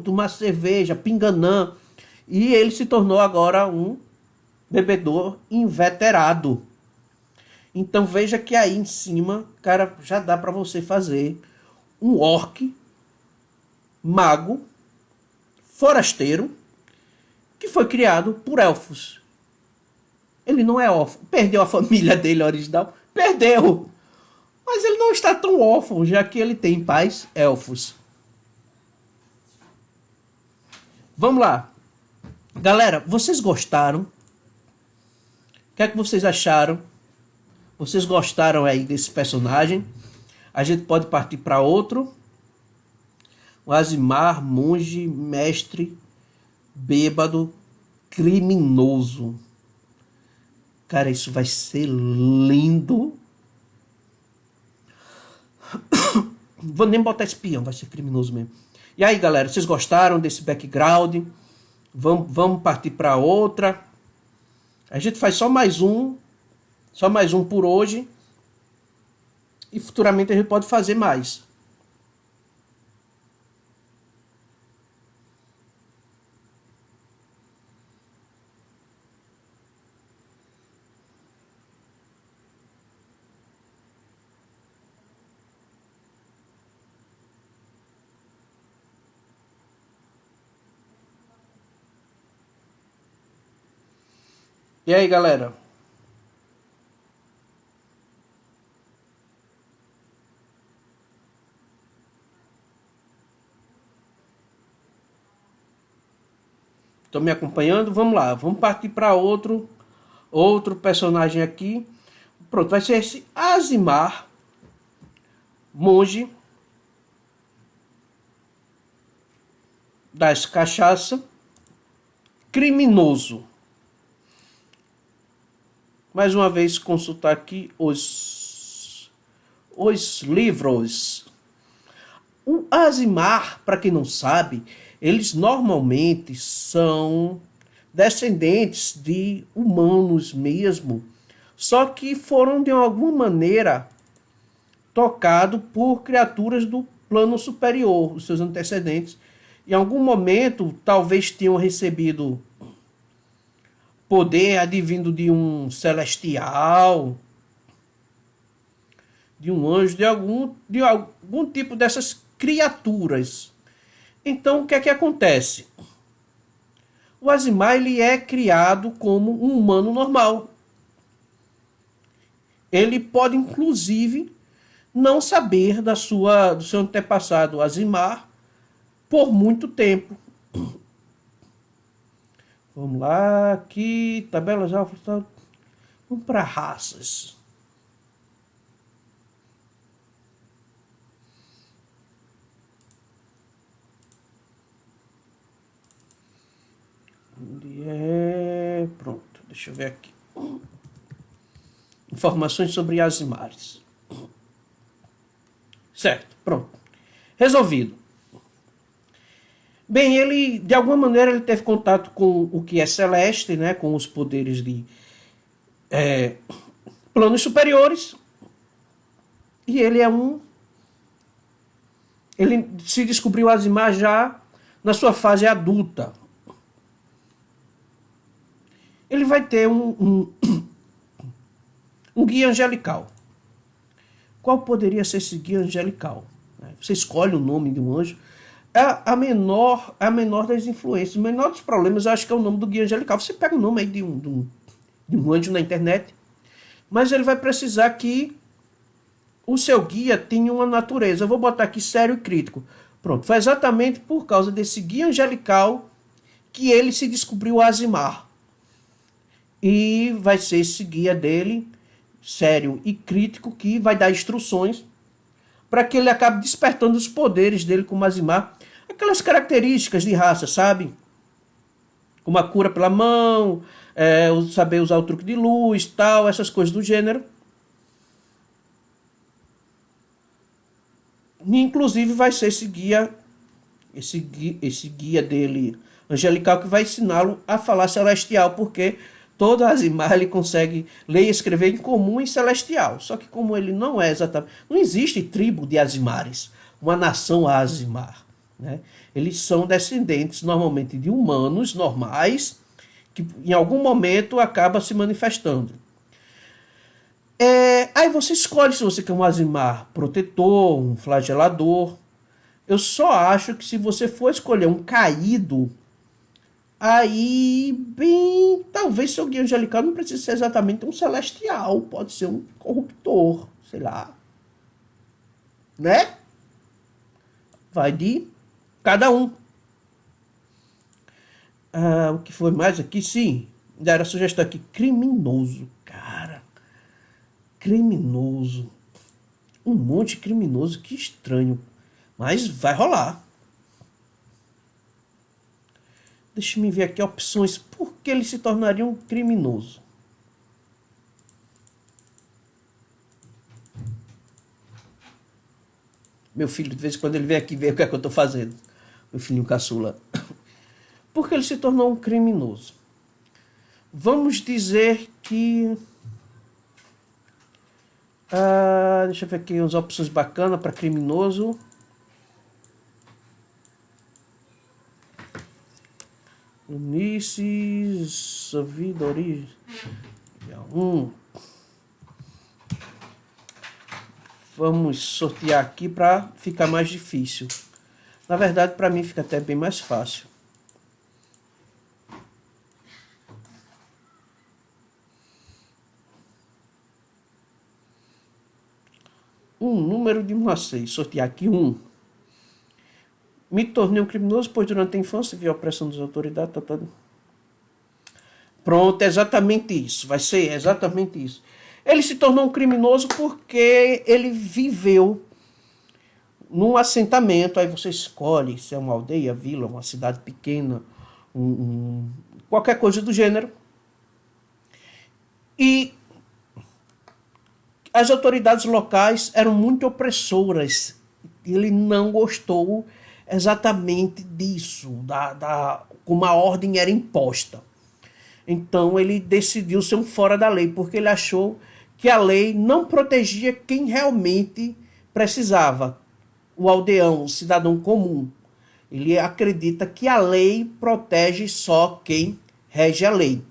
tomar cerveja, pinganã. E ele se tornou agora um bebedor inveterado. Então veja que aí em cima, cara, já dá para você fazer um orc, mago, forasteiro, que foi criado por elfos. Ele não é órfão. Perdeu a família dele original. Perdeu. Mas ele não está tão órfão, já que ele tem pais elfos. Vamos lá. Galera, vocês gostaram? O que é que vocês acharam? Vocês gostaram aí desse personagem? A gente pode partir para outro. O Aasimar, monge, mestre, bêbado, criminoso. Cara, isso vai ser lindo. Vou nem botar espião, vai ser criminoso mesmo. E aí, galera, vocês gostaram desse background? Vamos partir para outra. A gente faz só mais um por hoje. E futuramente a gente pode fazer mais. E aí, galera? Estão me acompanhando? Vamos lá, vamos partir para outro personagem aqui. Pronto, vai ser esse Aasimar, monge das cachaça, criminoso. Mais uma vez, consultar aqui os livros. O Aasimar, para quem não sabe, eles normalmente são descendentes de humanos mesmo, só que foram de alguma maneira tocados por criaturas do plano superior, os seus antecedentes. Em algum momento, talvez tenham recebido poder advindo de um celestial, de um anjo, de algum tipo dessas criaturas. Então, o que é que acontece? O Aasimar, ele é criado como um humano normal. Ele pode, inclusive, não saber do seu antepassado Aasimar por muito tempo. Vamos lá, aqui, tabela já. Vamos para raças. Pronto, deixa eu ver aqui. Informações sobre Aasimares. Certo, pronto. Resolvido. Bem, ele, de alguma maneira, ele teve contato com o que é celeste, né, com os poderes de planos superiores. E ele ele se descobriu Aasimar já na sua fase adulta. Ele vai ter um guia angelical. Qual poderia ser esse guia angelical? Você escolhe o nome de um anjo. É a menor das influências, o menor dos problemas, eu acho que é o nome do guia angelical. Você pega o nome aí de um anjo na internet, mas ele vai precisar que o seu guia tenha uma natureza. Eu vou botar aqui sério e crítico. Pronto, foi exatamente por causa desse guia angelical que ele se descobriu Aasimar. E vai ser esse guia dele, sério e crítico, que vai dar instruções para que ele acabe despertando os poderes dele como Aasimar. Aquelas características de raça, sabe? Como a cura pela mão, saber usar o truque de luz, tal, essas coisas do gênero. E, inclusive vai ser esse guia dele angelical que vai ensiná-lo a falar celestial, porque todo Aasimar ele consegue ler e escrever em comum em celestial. Só que como ele não é exatamente... Não existe tribo de Aasimares, uma nação Aasimar. Né? Eles são descendentes normalmente de humanos normais, que em algum momento acaba se manifestando. Aí você escolhe se você quer um Aasimar protetor, um flagelador. Eu só acho que se você for escolher um caído, Aí, bem, talvez seu guia angelical não precise ser exatamente um celestial, pode ser um corruptor, sei lá, né? Vai de cada um. O que foi mais aqui? Sim, deram a sugestão aqui, criminoso, cara, criminoso, um monte de criminoso, que estranho, mas vai rolar. Deixa eu ver aqui opções. Por que ele se tornaria um criminoso? Meu filho, de vez em quando ele vem aqui ver o que é que eu estou fazendo. Meu filhinho caçula. Por que ele se tornou um criminoso? Vamos dizer que... deixa eu ver aqui umas opções bacanas para criminoso. Ulisses, vida, origem. Vamos sortear aqui para ficar mais difícil. Na verdade, para mim fica até bem mais fácil. Um número de 1 a 6. Sortear aqui 1. Me tornei um criminoso, pois durante a infância vi a opressão das autoridades. Pronto, é exatamente isso. Vai ser exatamente isso. Ele se tornou um criminoso porque ele viveu num assentamento. Aí você escolhe se é uma aldeia, vila, uma cidade pequena, qualquer coisa do gênero. E as autoridades locais eram muito opressoras. Ele não gostou exatamente disso, como a ordem era imposta. Então ele decidiu ser um fora da lei, porque ele achou que a lei não protegia quem realmente precisava. O aldeão, o cidadão comum. Ele acredita que a lei protege só quem rege a lei.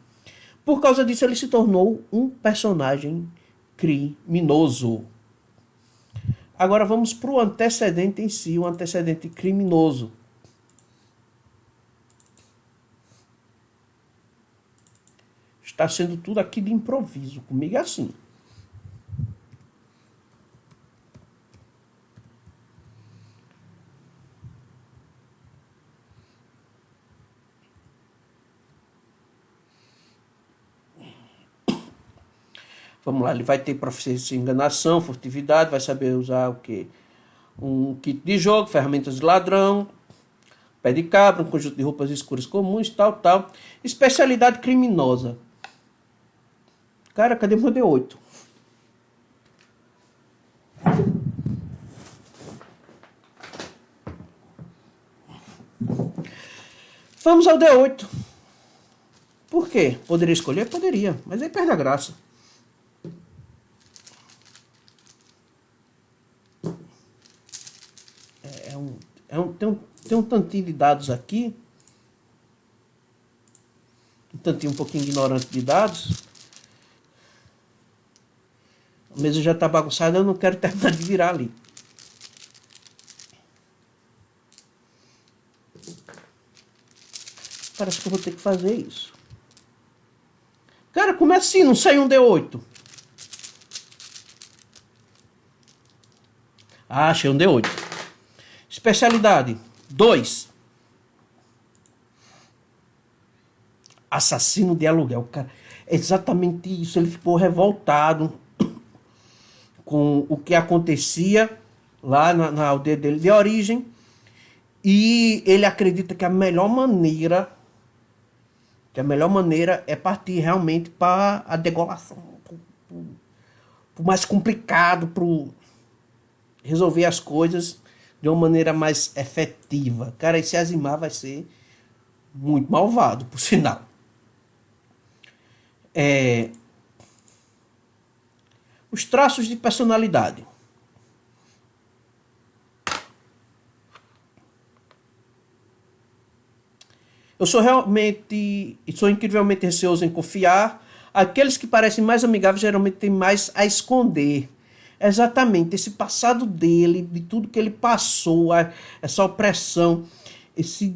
Por causa disso, ele se tornou um personagem criminoso. Agora vamos para o antecedente em si, o antecedente criminoso. Está sendo tudo aqui de improviso, comigo é assim. Vamos lá, ele vai ter proficiência em enganação, furtividade, vai saber usar o quê? Um kit de jogo, ferramentas de ladrão, pé de cabra, um conjunto de roupas escuras comuns, tal. Especialidade criminosa. Cara, cadê meu D8? Vamos ao D8. Por quê? Poderia escolher? Poderia, mas aí perde a graça. Tem um tantinho de dados aqui. Um tantinho um pouquinho ignorante de dados. A mesa já está bagunçada, eu não quero terminar de virar ali. Parece que eu vou ter que fazer isso. Cara, como é assim? Não sai um D8? Achei um D8. Especialidade 2. Assassino de aluguel. Cara, exatamente isso. Ele ficou revoltado com o que acontecia lá na aldeia dele de origem. E ele acredita que a melhor maneira é partir realmente para a degolação. Para o mais complicado, para resolver as coisas de uma maneira mais efetiva. Cara, esse Azimar vai ser muito malvado, por sinal. Os traços de personalidade. Eu sou incrivelmente receoso em confiar. Aqueles que parecem mais amigáveis geralmente têm mais a esconder. Exatamente, esse passado dele, de tudo que ele passou, essa opressão, esse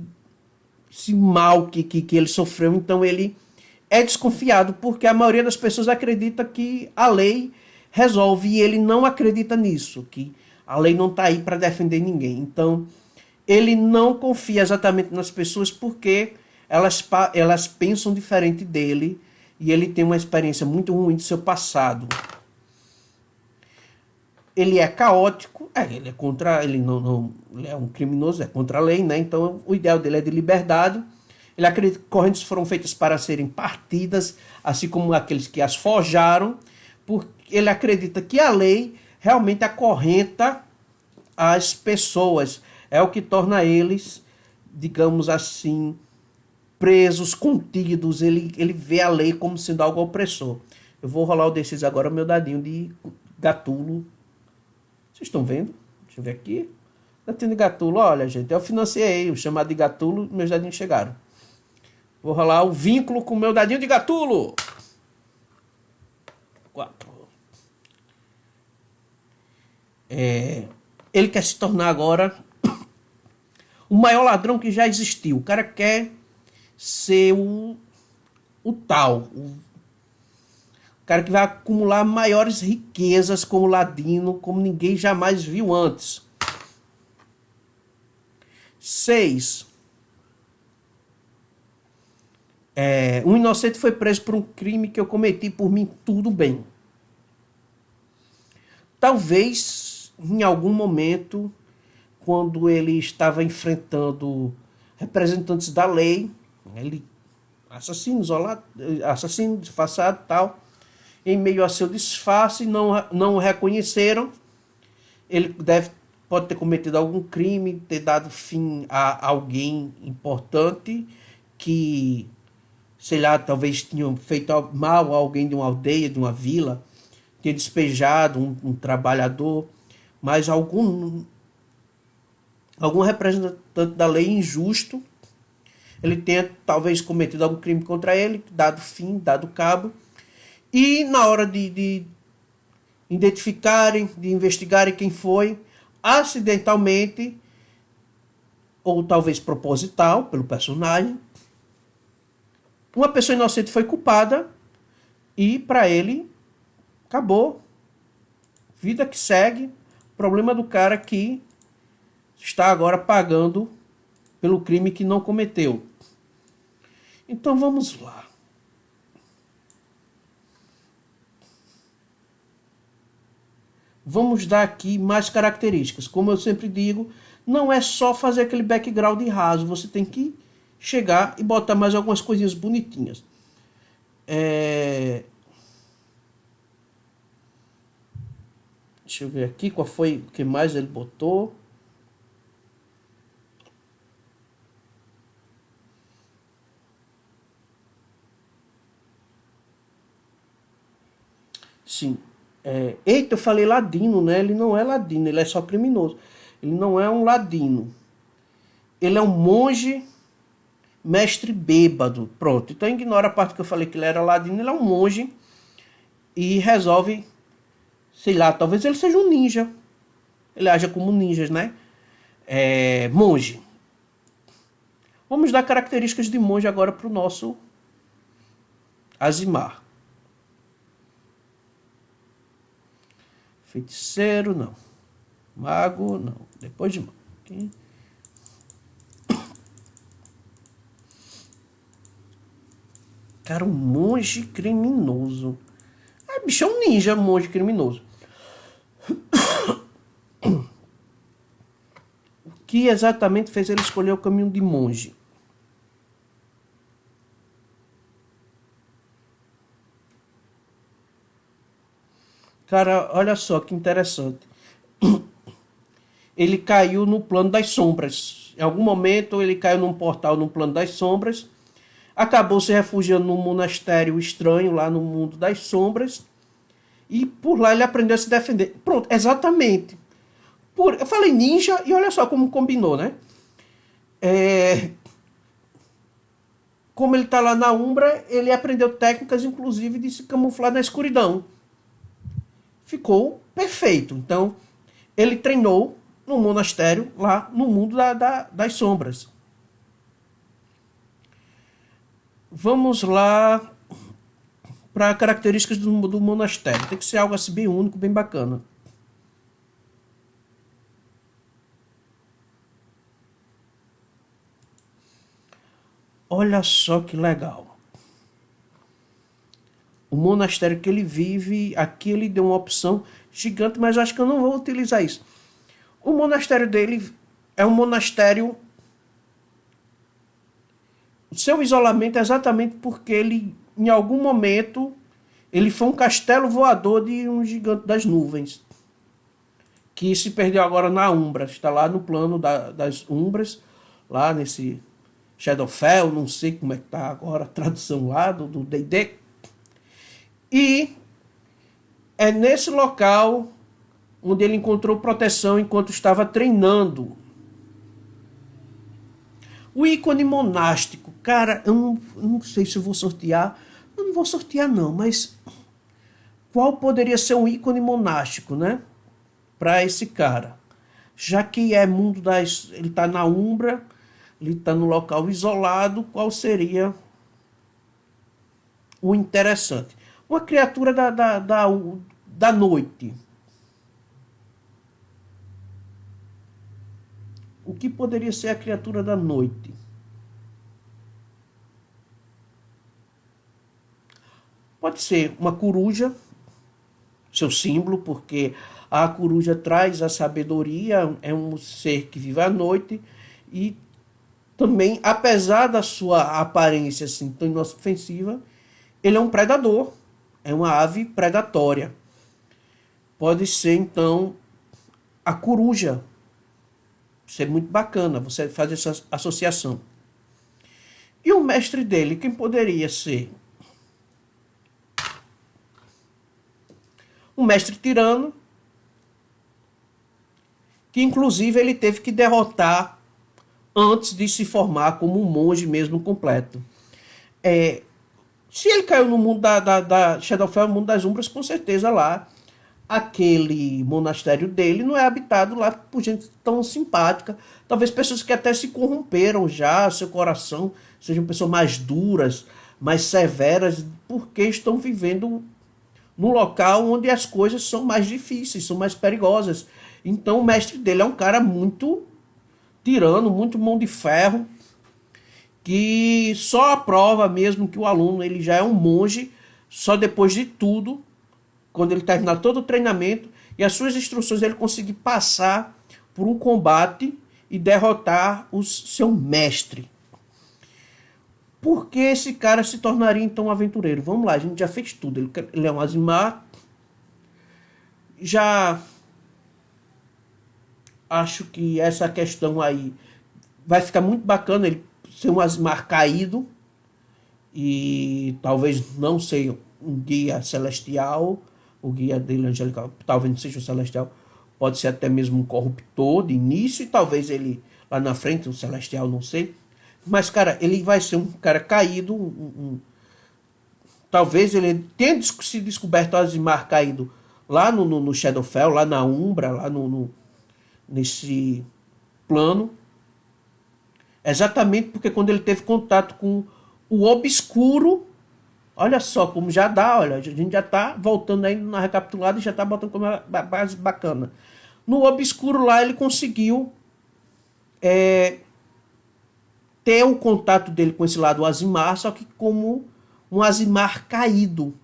esse mal que ele sofreu. Então ele é desconfiado, porque a maioria das pessoas acredita que a lei resolve, e ele não acredita nisso, que a lei não está aí para defender ninguém. Então ele não confia exatamente nas pessoas, porque elas pensam diferente dele, e ele tem uma experiência muito ruim do seu passado. Ele é caótico, ele é contra, ele não ele é um criminoso, é contra a lei, né? Então o ideal dele é de liberdade. Ele acredita que correntes foram feitas para serem partidas, assim como aqueles que as forjaram, porque ele acredita que a lei realmente acorrenta as pessoas, é o que torna eles, digamos assim, presos, contidos. Ele vê a lei como sendo algo opressor. Eu vou rolar o D6 agora, o meu dadinho de gatulo. Vocês estão vendo? Deixa eu ver aqui. Dadinho de gatulo, olha, gente, eu financiei o chamado de gatulo, meus dadinhos chegaram. Vou rolar o vínculo com o meu dadinho de gatulo. 4. Ele quer se tornar agora o maior ladrão que já existiu. O cara quer ser o tal. O cara que vai acumular maiores riquezas como ladino, como ninguém jamais viu antes. 6. Um inocente foi preso por um crime que eu cometi, por mim tudo bem. Talvez, em algum momento, quando ele estava enfrentando representantes da lei, assassinos disfarçados e tal, em meio a seu disfarce, não o reconheceram. Ele pode ter cometido algum crime, ter dado fim a alguém importante que, sei lá, talvez tinham feito mal a alguém de uma aldeia, de uma vila, tinha despejado um trabalhador, mas algum representante da lei injusto, ele tenha talvez cometido algum crime contra ele, dado fim, dado cabo, e na hora de identificarem, de investigarem quem foi, acidentalmente, ou talvez proposital, pelo personagem, uma pessoa inocente foi culpada, e para ele acabou. Vida que segue. Problema do cara que está agora pagando pelo crime que não cometeu. Então vamos lá. Vamos dar aqui mais características. Como eu sempre digo, não é só fazer aquele background raso. Você tem que chegar e botar mais algumas coisinhas bonitinhas. Deixa eu ver aqui qual foi o que mais ele botou. Sim. Eita, eu falei ladino, né? Ele não é ladino, ele é só criminoso. Ele não é um ladino. Ele é um monge mestre bêbado. Pronto. Então ignora a parte que eu falei que ele era ladino. Ele é um monge e resolve, sei lá, talvez ele seja um ninja. Ele aja como ninjas, né? Monge. Vamos dar características de monge agora para o nosso Azimar. Feiticeiro, não. Mago, não. Depois de mago. Okay. Cara, um monge criminoso. Bicho, é um ninja, monge criminoso. O que exatamente fez ele escolher o caminho de monge? Cara, olha só que interessante. Ele caiu no plano das sombras. Em algum momento ele caiu num portal no plano das sombras. Acabou se refugiando num monastério estranho lá no mundo das sombras. E por lá ele aprendeu a se defender. Pronto, exatamente. Eu falei ninja e olha só como combinou, né? Como ele está lá na Umbra, ele aprendeu técnicas, inclusive, de se camuflar na escuridão. Ficou perfeito. Então, ele treinou no monastério lá no mundo das sombras. Vamos lá para características do monastério. Tem que ser algo assim bem único, bem bacana. Olha só que legal. O monastério que ele vive, aqui ele deu uma opção gigante, mas eu acho que eu não vou utilizar isso. O monastério dele é um monastério. O seu isolamento é exatamente porque ele, em algum momento, ele foi um castelo voador de um gigante das nuvens, que se perdeu agora na Umbra. Está lá no plano das Umbras, lá nesse Shadowfell, não sei como é que está agora a tradução lá do D&D. E é nesse local onde ele encontrou proteção enquanto estava treinando. O ícone monástico, cara, eu não sei se eu vou sortear. Eu não vou sortear não, mas qual poderia ser um ícone monástico, né? Para esse cara. Já que é mundo das... Ele está na Umbra, ele está no local isolado, qual seria o interessante? Uma criatura da noite. O que poderia ser a criatura da noite? Pode ser uma coruja, seu símbolo, porque a coruja traz a sabedoria, é um ser que vive à noite e também, apesar da sua aparência assim tão inofensiva, ele é um predador, é uma ave predatória. Pode ser então a coruja. Isso é muito bacana, você faz essa associação. E o mestre dele, quem poderia ser? Um mestre tirano, que inclusive ele teve que derrotar antes de se formar como um monge mesmo completo. Se ele caiu no mundo da Shadowfell, no mundo das Umbras, com certeza lá, aquele monastério dele não é habitado lá por gente tão simpática. Talvez pessoas que até se corromperam já, seu coração sejam pessoas mais duras, mais severas, porque estão vivendo num local onde as coisas são mais difíceis, são mais perigosas. Então o mestre dele é um cara muito tirano, muito mão de ferro, que só aprova mesmo que o aluno ele já é um monge só depois de tudo, quando ele terminar todo o treinamento e as suas instruções ele conseguir passar por um combate e derrotar o seu mestre. Por que esse cara se tornaria então um aventureiro? Vamos lá, a gente já fez tudo. Ele é um Azimar. Já acho que essa questão aí vai ficar muito bacana ele ser um Azimar caído e talvez não ser um guia celestial. O guia dele, angelical, talvez não seja um celestial, pode ser até mesmo um corruptor de início e talvez ele lá na frente, um celestial, não sei. Mas, cara, ele vai ser um cara caído, talvez ele tenha se descoberto o Azimar caído lá no Shadowfell, lá na Umbra, lá nesse plano. Exatamente porque quando ele teve contato com o obscuro, olha só como já dá, olha, a gente já está voltando aí na recapitulada e já está botando como base bacana. No obscuro lá ele conseguiu ter o contato dele com esse lado Azimar, só que como um Azimar caído.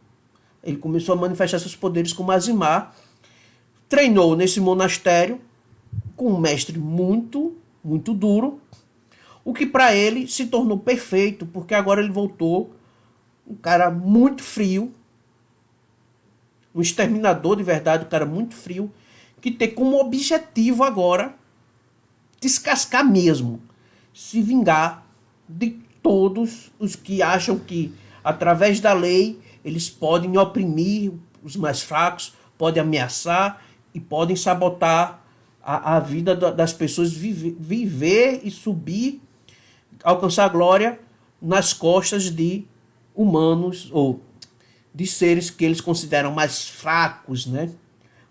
Ele começou a manifestar seus poderes como Azimar, treinou nesse monastério com um mestre muito, muito duro, o que para ele se tornou perfeito, porque agora ele voltou um cara muito frio, um exterminador de verdade, um cara muito frio, que tem como objetivo agora descascar mesmo, se vingar de todos os que acham que através da lei eles podem oprimir os mais fracos, podem ameaçar e podem sabotar a vida das pessoas, viver e subir, alcançar a glória nas costas de humanos ou de seres que eles consideram mais fracos, né?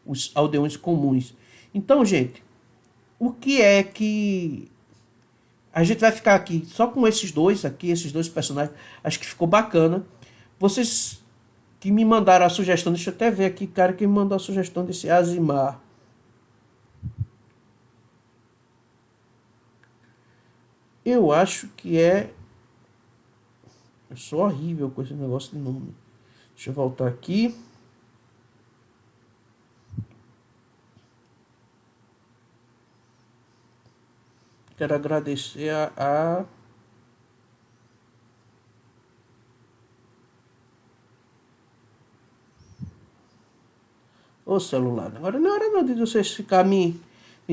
Os aldeões comuns. Então, gente, o que é que A gente vai ficar aqui só com esses dois aqui, esses dois personagens. Acho que ficou bacana. Vocês que me mandaram a sugestão, deixa eu até ver aqui, cara, que me mandou a sugestão desse Azimar. Eu acho que é... Eu sou horrível com esse negócio de nome. Deixa eu voltar aqui. Quero agradecer a Ô celular, agora não é hora não de vocês ficar me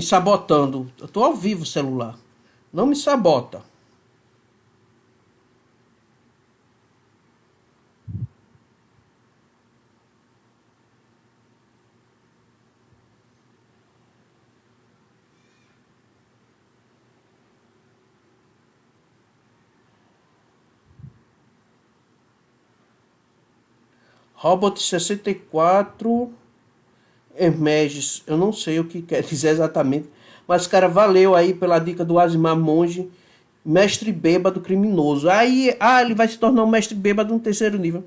sabotando. Eu tô ao vivo, celular. Não me sabota. Robot 64 Hermes, eu não sei o que quer dizer exatamente, mas cara, valeu aí pela dica do Azimar Monge, mestre bêbado criminoso. Aí, ele vai se tornar um mestre bêbado no terceiro nível.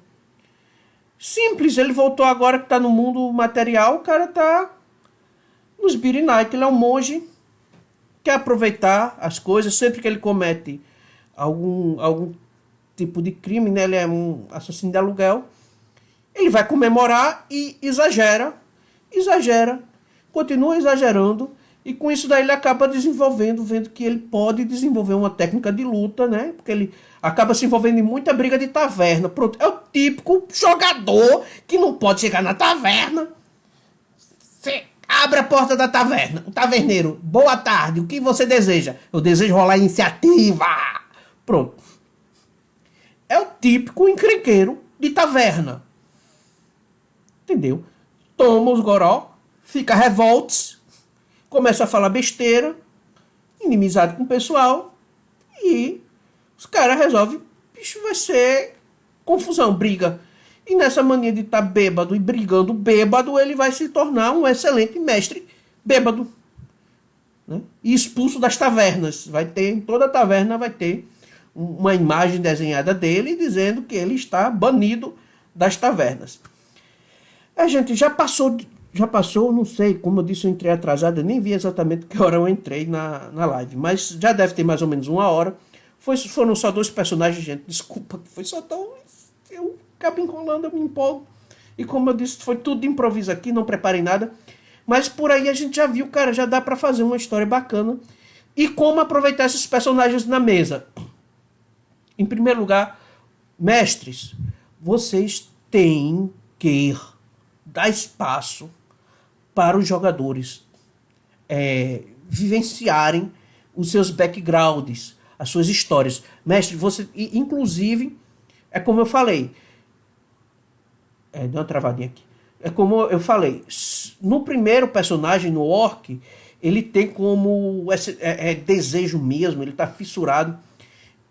Simples, ele voltou agora que tá no mundo material, o cara tá nos Beat Night, ele é um monge, quer aproveitar as coisas, sempre que ele comete algum tipo de crime, né? Ele é um assassino de aluguel, ele vai comemorar e exagera, continua exagerando, e com isso daí ele acaba desenvolvendo, vendo que ele pode desenvolver uma técnica de luta, né? Porque ele acaba se envolvendo em muita briga de taverna. Pronto, é o típico jogador que não pode chegar na taverna. Você abre a porta da taverna, o taverneiro, boa tarde, o que você deseja? Eu desejo rolar iniciativa. Pronto. É o típico encrenqueiro de taverna. Entendeu? Toma os goró, fica revoltos, começa a falar besteira, inimizado com o pessoal, e os caras resolvem, bicho, vai ser confusão, briga. E nessa mania de estar bêbado e brigando bêbado, ele vai se tornar um excelente mestre bêbado, né? E expulso das tavernas. Vai ter, em toda a taverna vai ter uma imagem desenhada dele dizendo que ele está banido das tavernas. A gente já passou, não sei, como eu disse, eu entrei atrasado, eu nem vi exatamente que hora eu entrei na live, mas já deve ter mais ou menos uma hora. Foram só dois personagens, gente, desculpa, foi só tão... Eu acabo enrolando, eu me empolgo. E como eu disse, foi tudo de improviso aqui, não preparei nada. Mas por aí a gente já viu, cara, já dá pra fazer uma história bacana. E como aproveitar esses personagens na mesa. Em primeiro lugar, mestres, vocês têm que dar espaço para os jogadores vivenciarem os seus backgrounds, as suas histórias. Mestre, você, inclusive, é como eu falei, deu uma travadinha aqui. É como eu falei, no primeiro personagem, no orc, ele tem como desejo mesmo, ele está fissurado,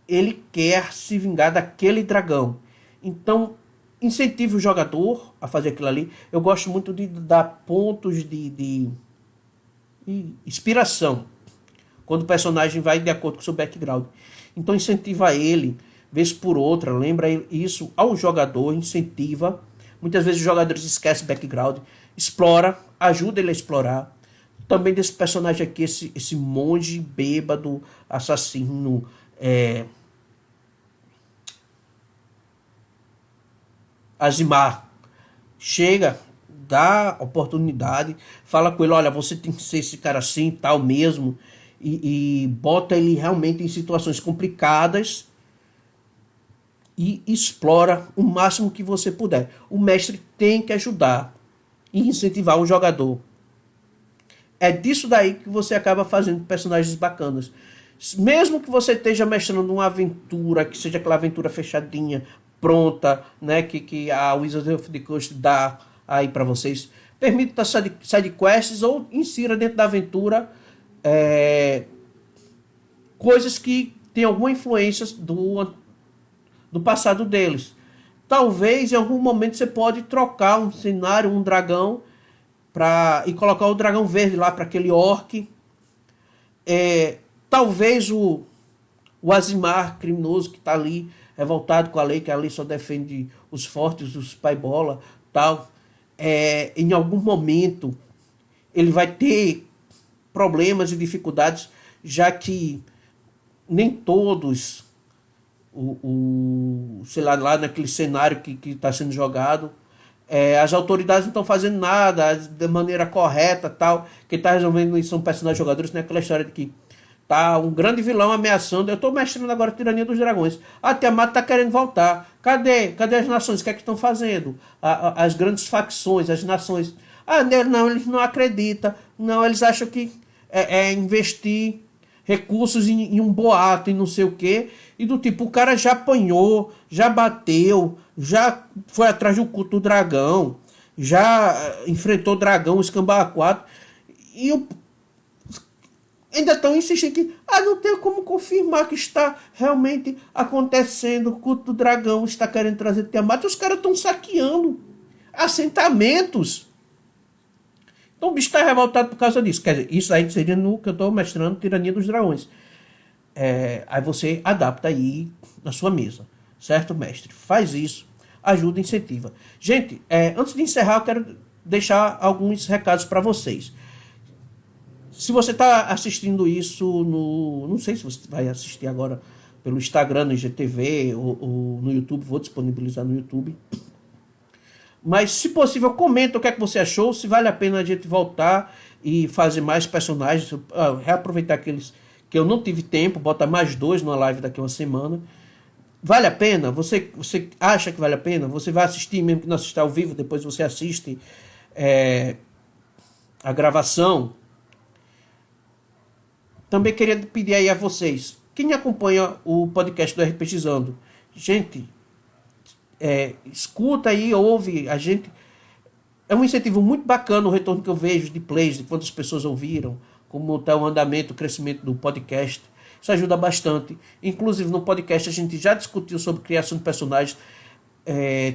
ele quer se vingar daquele dragão. Então, incentive o jogador a fazer aquilo ali. Eu gosto muito de dar pontos de inspiração quando o personagem vai de acordo com o seu background. Então incentiva ele, vez por outra, lembra isso ao jogador, incentiva. Muitas vezes os jogadores esquecem background, explora, ajuda ele a explorar. Também desse personagem aqui, esse monge bêbado, assassino, Azimar, chega, dá oportunidade, fala com ele, olha, você tem que ser esse cara assim, tal mesmo, e bota ele realmente em situações complicadas e explora o máximo que você puder. O mestre tem que ajudar e incentivar o jogador. É disso daí que você acaba fazendo personagens bacanas. Mesmo que você esteja mestrando uma aventura, que seja aquela aventura fechadinha, pronta, né, que a Wizards of the Coast dá aí para vocês, permita side quests ou insira dentro da aventura coisas que tem alguma influência do passado deles. Talvez em algum momento você pode trocar um cenário, um dragão, e colocar o dragão verde lá para aquele orc. Talvez O Azimar, criminoso, que está ali, revoltado com a lei, que a lei só defende os fortes, os pai-bola, tal. Em algum momento, ele vai ter problemas e dificuldades, já que nem todos, sei lá naquele cenário que está sendo jogado, as autoridades não estão fazendo nada de maneira correta, tal. Quem está resolvendo isso são personagens jogadores, não é aquela história de que tá um grande vilão ameaçando. Eu estou mestrando agora Tirania dos Dragões. A Tiamat está querendo voltar. Cadê as nações? O que é que estão fazendo? As grandes facções, as nações. Não, eles não acreditam. Não, eles acham que investir recursos em um boato e não sei o quê. E do tipo, o cara já apanhou, já bateu, já foi atrás do culto do dragão, já enfrentou o dragão, o Escambau 4. E ainda estão insistindo que não tem como confirmar que está realmente acontecendo. O culto do dragão está querendo trazer Tiamat. Os caras estão saqueando assentamentos. Então o bicho está revoltado por causa disso. Quer dizer, isso aí seria no que eu estou mestrando Tirania dos Dragões. Aí você adapta aí na sua mesa. Certo, mestre? Faz isso. Ajuda, incentiva. Gente, antes de encerrar, eu quero deixar alguns recados para vocês. Se você está assistindo isso não sei se você vai assistir agora pelo Instagram, no IGTV ou no YouTube, vou disponibilizar no YouTube. Mas, se possível, comenta o que é que você achou, se vale a pena a gente voltar e fazer mais personagens, reaproveitar aqueles que eu não tive tempo, botar mais 2 numa live daqui a uma semana. Vale a pena? Você acha que vale a pena? Você vai assistir, mesmo que não assista ao vivo, depois você assiste a gravação. Também queria pedir aí a vocês, quem acompanha o podcast do RPGizando, gente, escuta aí, ouve, a gente... É um incentivo muito bacana o retorno que eu vejo de plays, de quantas pessoas ouviram, como está o andamento, o crescimento do podcast. Isso ajuda bastante. Inclusive, no podcast a gente já discutiu sobre criação de personagens.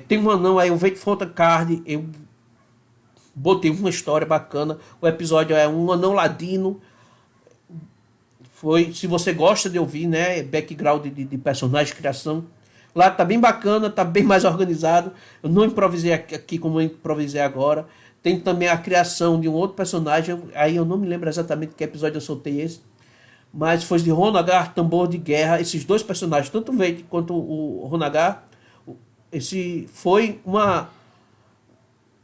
Tem um anão aí, o Veit Fonta Card, eu botei uma história bacana. O episódio é um anão ladino. Se você gosta de ouvir, né, background de personagem, criação, lá tá bem bacana, tá bem mais organizado. Eu não improvisei aqui como eu improvisei agora. Tem também a criação de um outro personagem, aí eu não me lembro exatamente que episódio eu soltei esse, mas foi de Ronagar, Tambor de Guerra, esses dois personagens, tanto o Veit quanto o Ronagar. Esse foi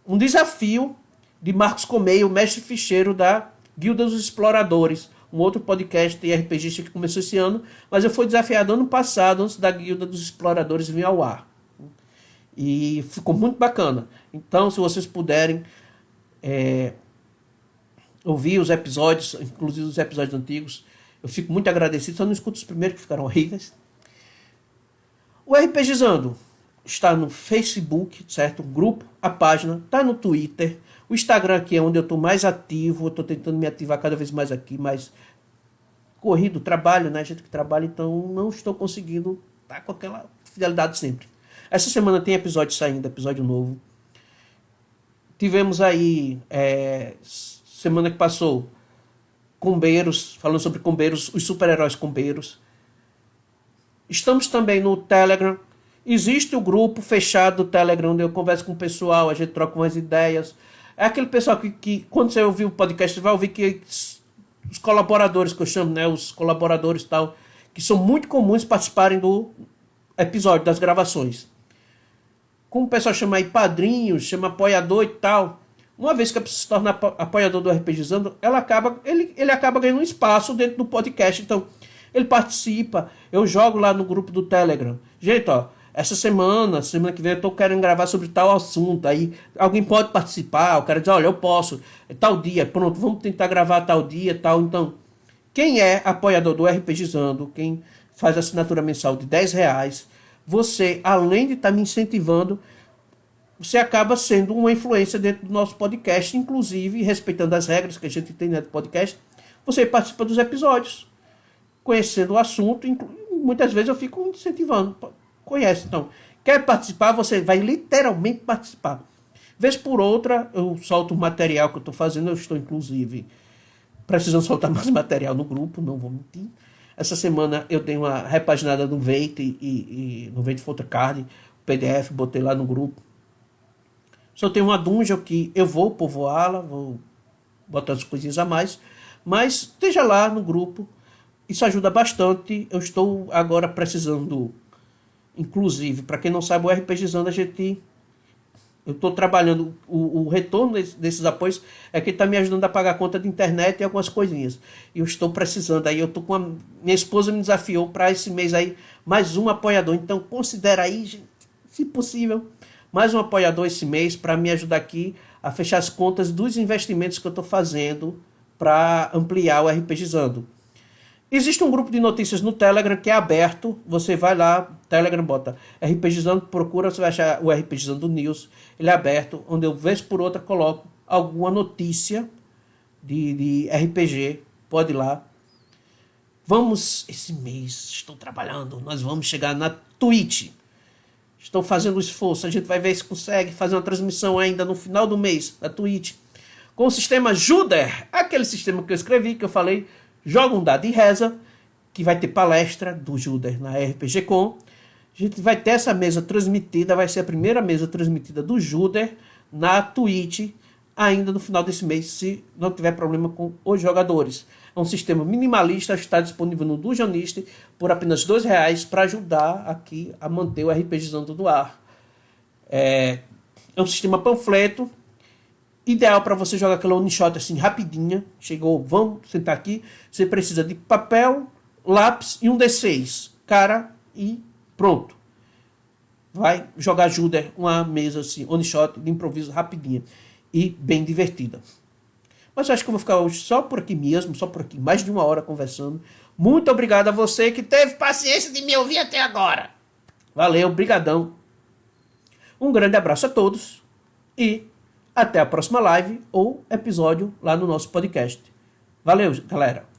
um desafio de Marcos Comei, o mestre ficheiro da Guilda dos Exploradores, um outro podcast de RPGista que começou esse ano, mas eu fui desafiado ano passado, antes da Guilda dos Exploradores vir ao ar. E ficou muito bacana. Então, se vocês puderem ouvir os episódios, inclusive os episódios antigos, eu fico muito agradecido. Só não escuto os primeiros, que ficaram horríveis. O RPGizando está no Facebook, certo? O grupo, a página, está no Twitter. O Instagram aqui é onde eu estou mais ativo. Eu estou tentando me ativar cada vez mais aqui, mas corrido, trabalho, né? Gente que trabalha, então não estou conseguindo estar com aquela fidelidade sempre. Essa semana tem episódio saindo, episódio novo. Tivemos aí, semana que passou, Combeiros, falando sobre Combeiros, os super-heróis Combeiros. Estamos também no Telegram. Existe o grupo fechado do Telegram, onde eu converso com o pessoal, a gente troca umas ideias. É aquele pessoal que quando você ouvir o podcast, você vai ouvir que os colaboradores, que eu chamo, né, os colaboradores e tal, que são muito comuns participarem do episódio, das gravações. Como o pessoal chama aí padrinhos, chama apoiador e tal, uma vez que a pessoa se torna apoiador do RPGizando, ele acaba ganhando um espaço dentro do podcast. Então, ele participa, eu jogo lá no grupo do Telegram. Gente, essa semana que vem eu estou querendo gravar sobre tal assunto, aí alguém pode participar, o cara diz, olha, eu posso, tal dia, pronto, vamos tentar gravar tal dia, tal. Então, quem é apoiador do RPGizando, quem faz assinatura mensal de R$10, você, além de estar me incentivando, você acaba sendo uma influência dentro do nosso podcast, inclusive, respeitando as regras que a gente tem dentro do podcast, você participa dos episódios, conhecendo o assunto, muitas vezes eu fico incentivando, conhece, então, quer participar, você vai literalmente participar. Vez por outra, eu solto o material que eu estou fazendo, eu estou, inclusive, precisando soltar mais material no grupo, não vou mentir, Essa semana eu dei uma repaginada no Veit e no Veit Photocard, PDF, botei lá no grupo. Só tem uma dungeon que eu vou povoá-la, vou botar as coisinhas a mais, mas esteja lá no grupo, isso ajuda bastante. Eu estou agora precisando, inclusive, para quem não sabe, o RPGizando eu estou trabalhando, o retorno desses apoios é que está me ajudando a pagar a conta de internet e algumas coisinhas. E eu estou precisando, aí eu tô com minha esposa me desafiou para esse mês aí mais um apoiador. Então considera aí, gente, se possível, mais um apoiador esse mês para me ajudar aqui a fechar as contas dos investimentos que eu estou fazendo para ampliar o RPGizando. Existe um grupo de notícias no Telegram que é aberto. Você vai lá, Telegram, bota RPGizando, procura, você vai achar o RPGizando News. Ele é aberto, onde eu, vez por outra, coloco alguma notícia de RPG. Pode ir lá. Vamos, esse mês, estou trabalhando, nós vamos chegar na Twitch. Estou fazendo um esforço, a gente vai ver se consegue fazer uma transmissão ainda no final do mês, na Twitch. Com o sistema Juder, aquele sistema que eu escrevi, que eu falei, joga um dado e reza, que vai ter palestra do Juder na RPG Com. A gente vai ter essa mesa transmitida, vai ser a primeira mesa transmitida do Juder na Twitch, ainda no final desse mês, se não tiver problema com os jogadores. É um sistema minimalista, está disponível no Dungeonist por apenas R$2 para ajudar aqui a manter o RPGizando do ar. É um sistema panfleto, ideal para você jogar aquela one shot assim rapidinha. Chegou, vamos sentar aqui. Você precisa de papel, lápis e um D6, cara, e pronto. Vai jogar Juder, uma mesa assim, one shot de improviso rapidinha e bem divertida. Mas eu acho que eu vou ficar hoje só por aqui mesmo, só por aqui, mais de 1 hora conversando. Muito obrigado a você que teve paciência de me ouvir até agora. Valeu, brigadão. Um grande abraço a todos e até a próxima live ou episódio lá no nosso podcast. Valeu, galera.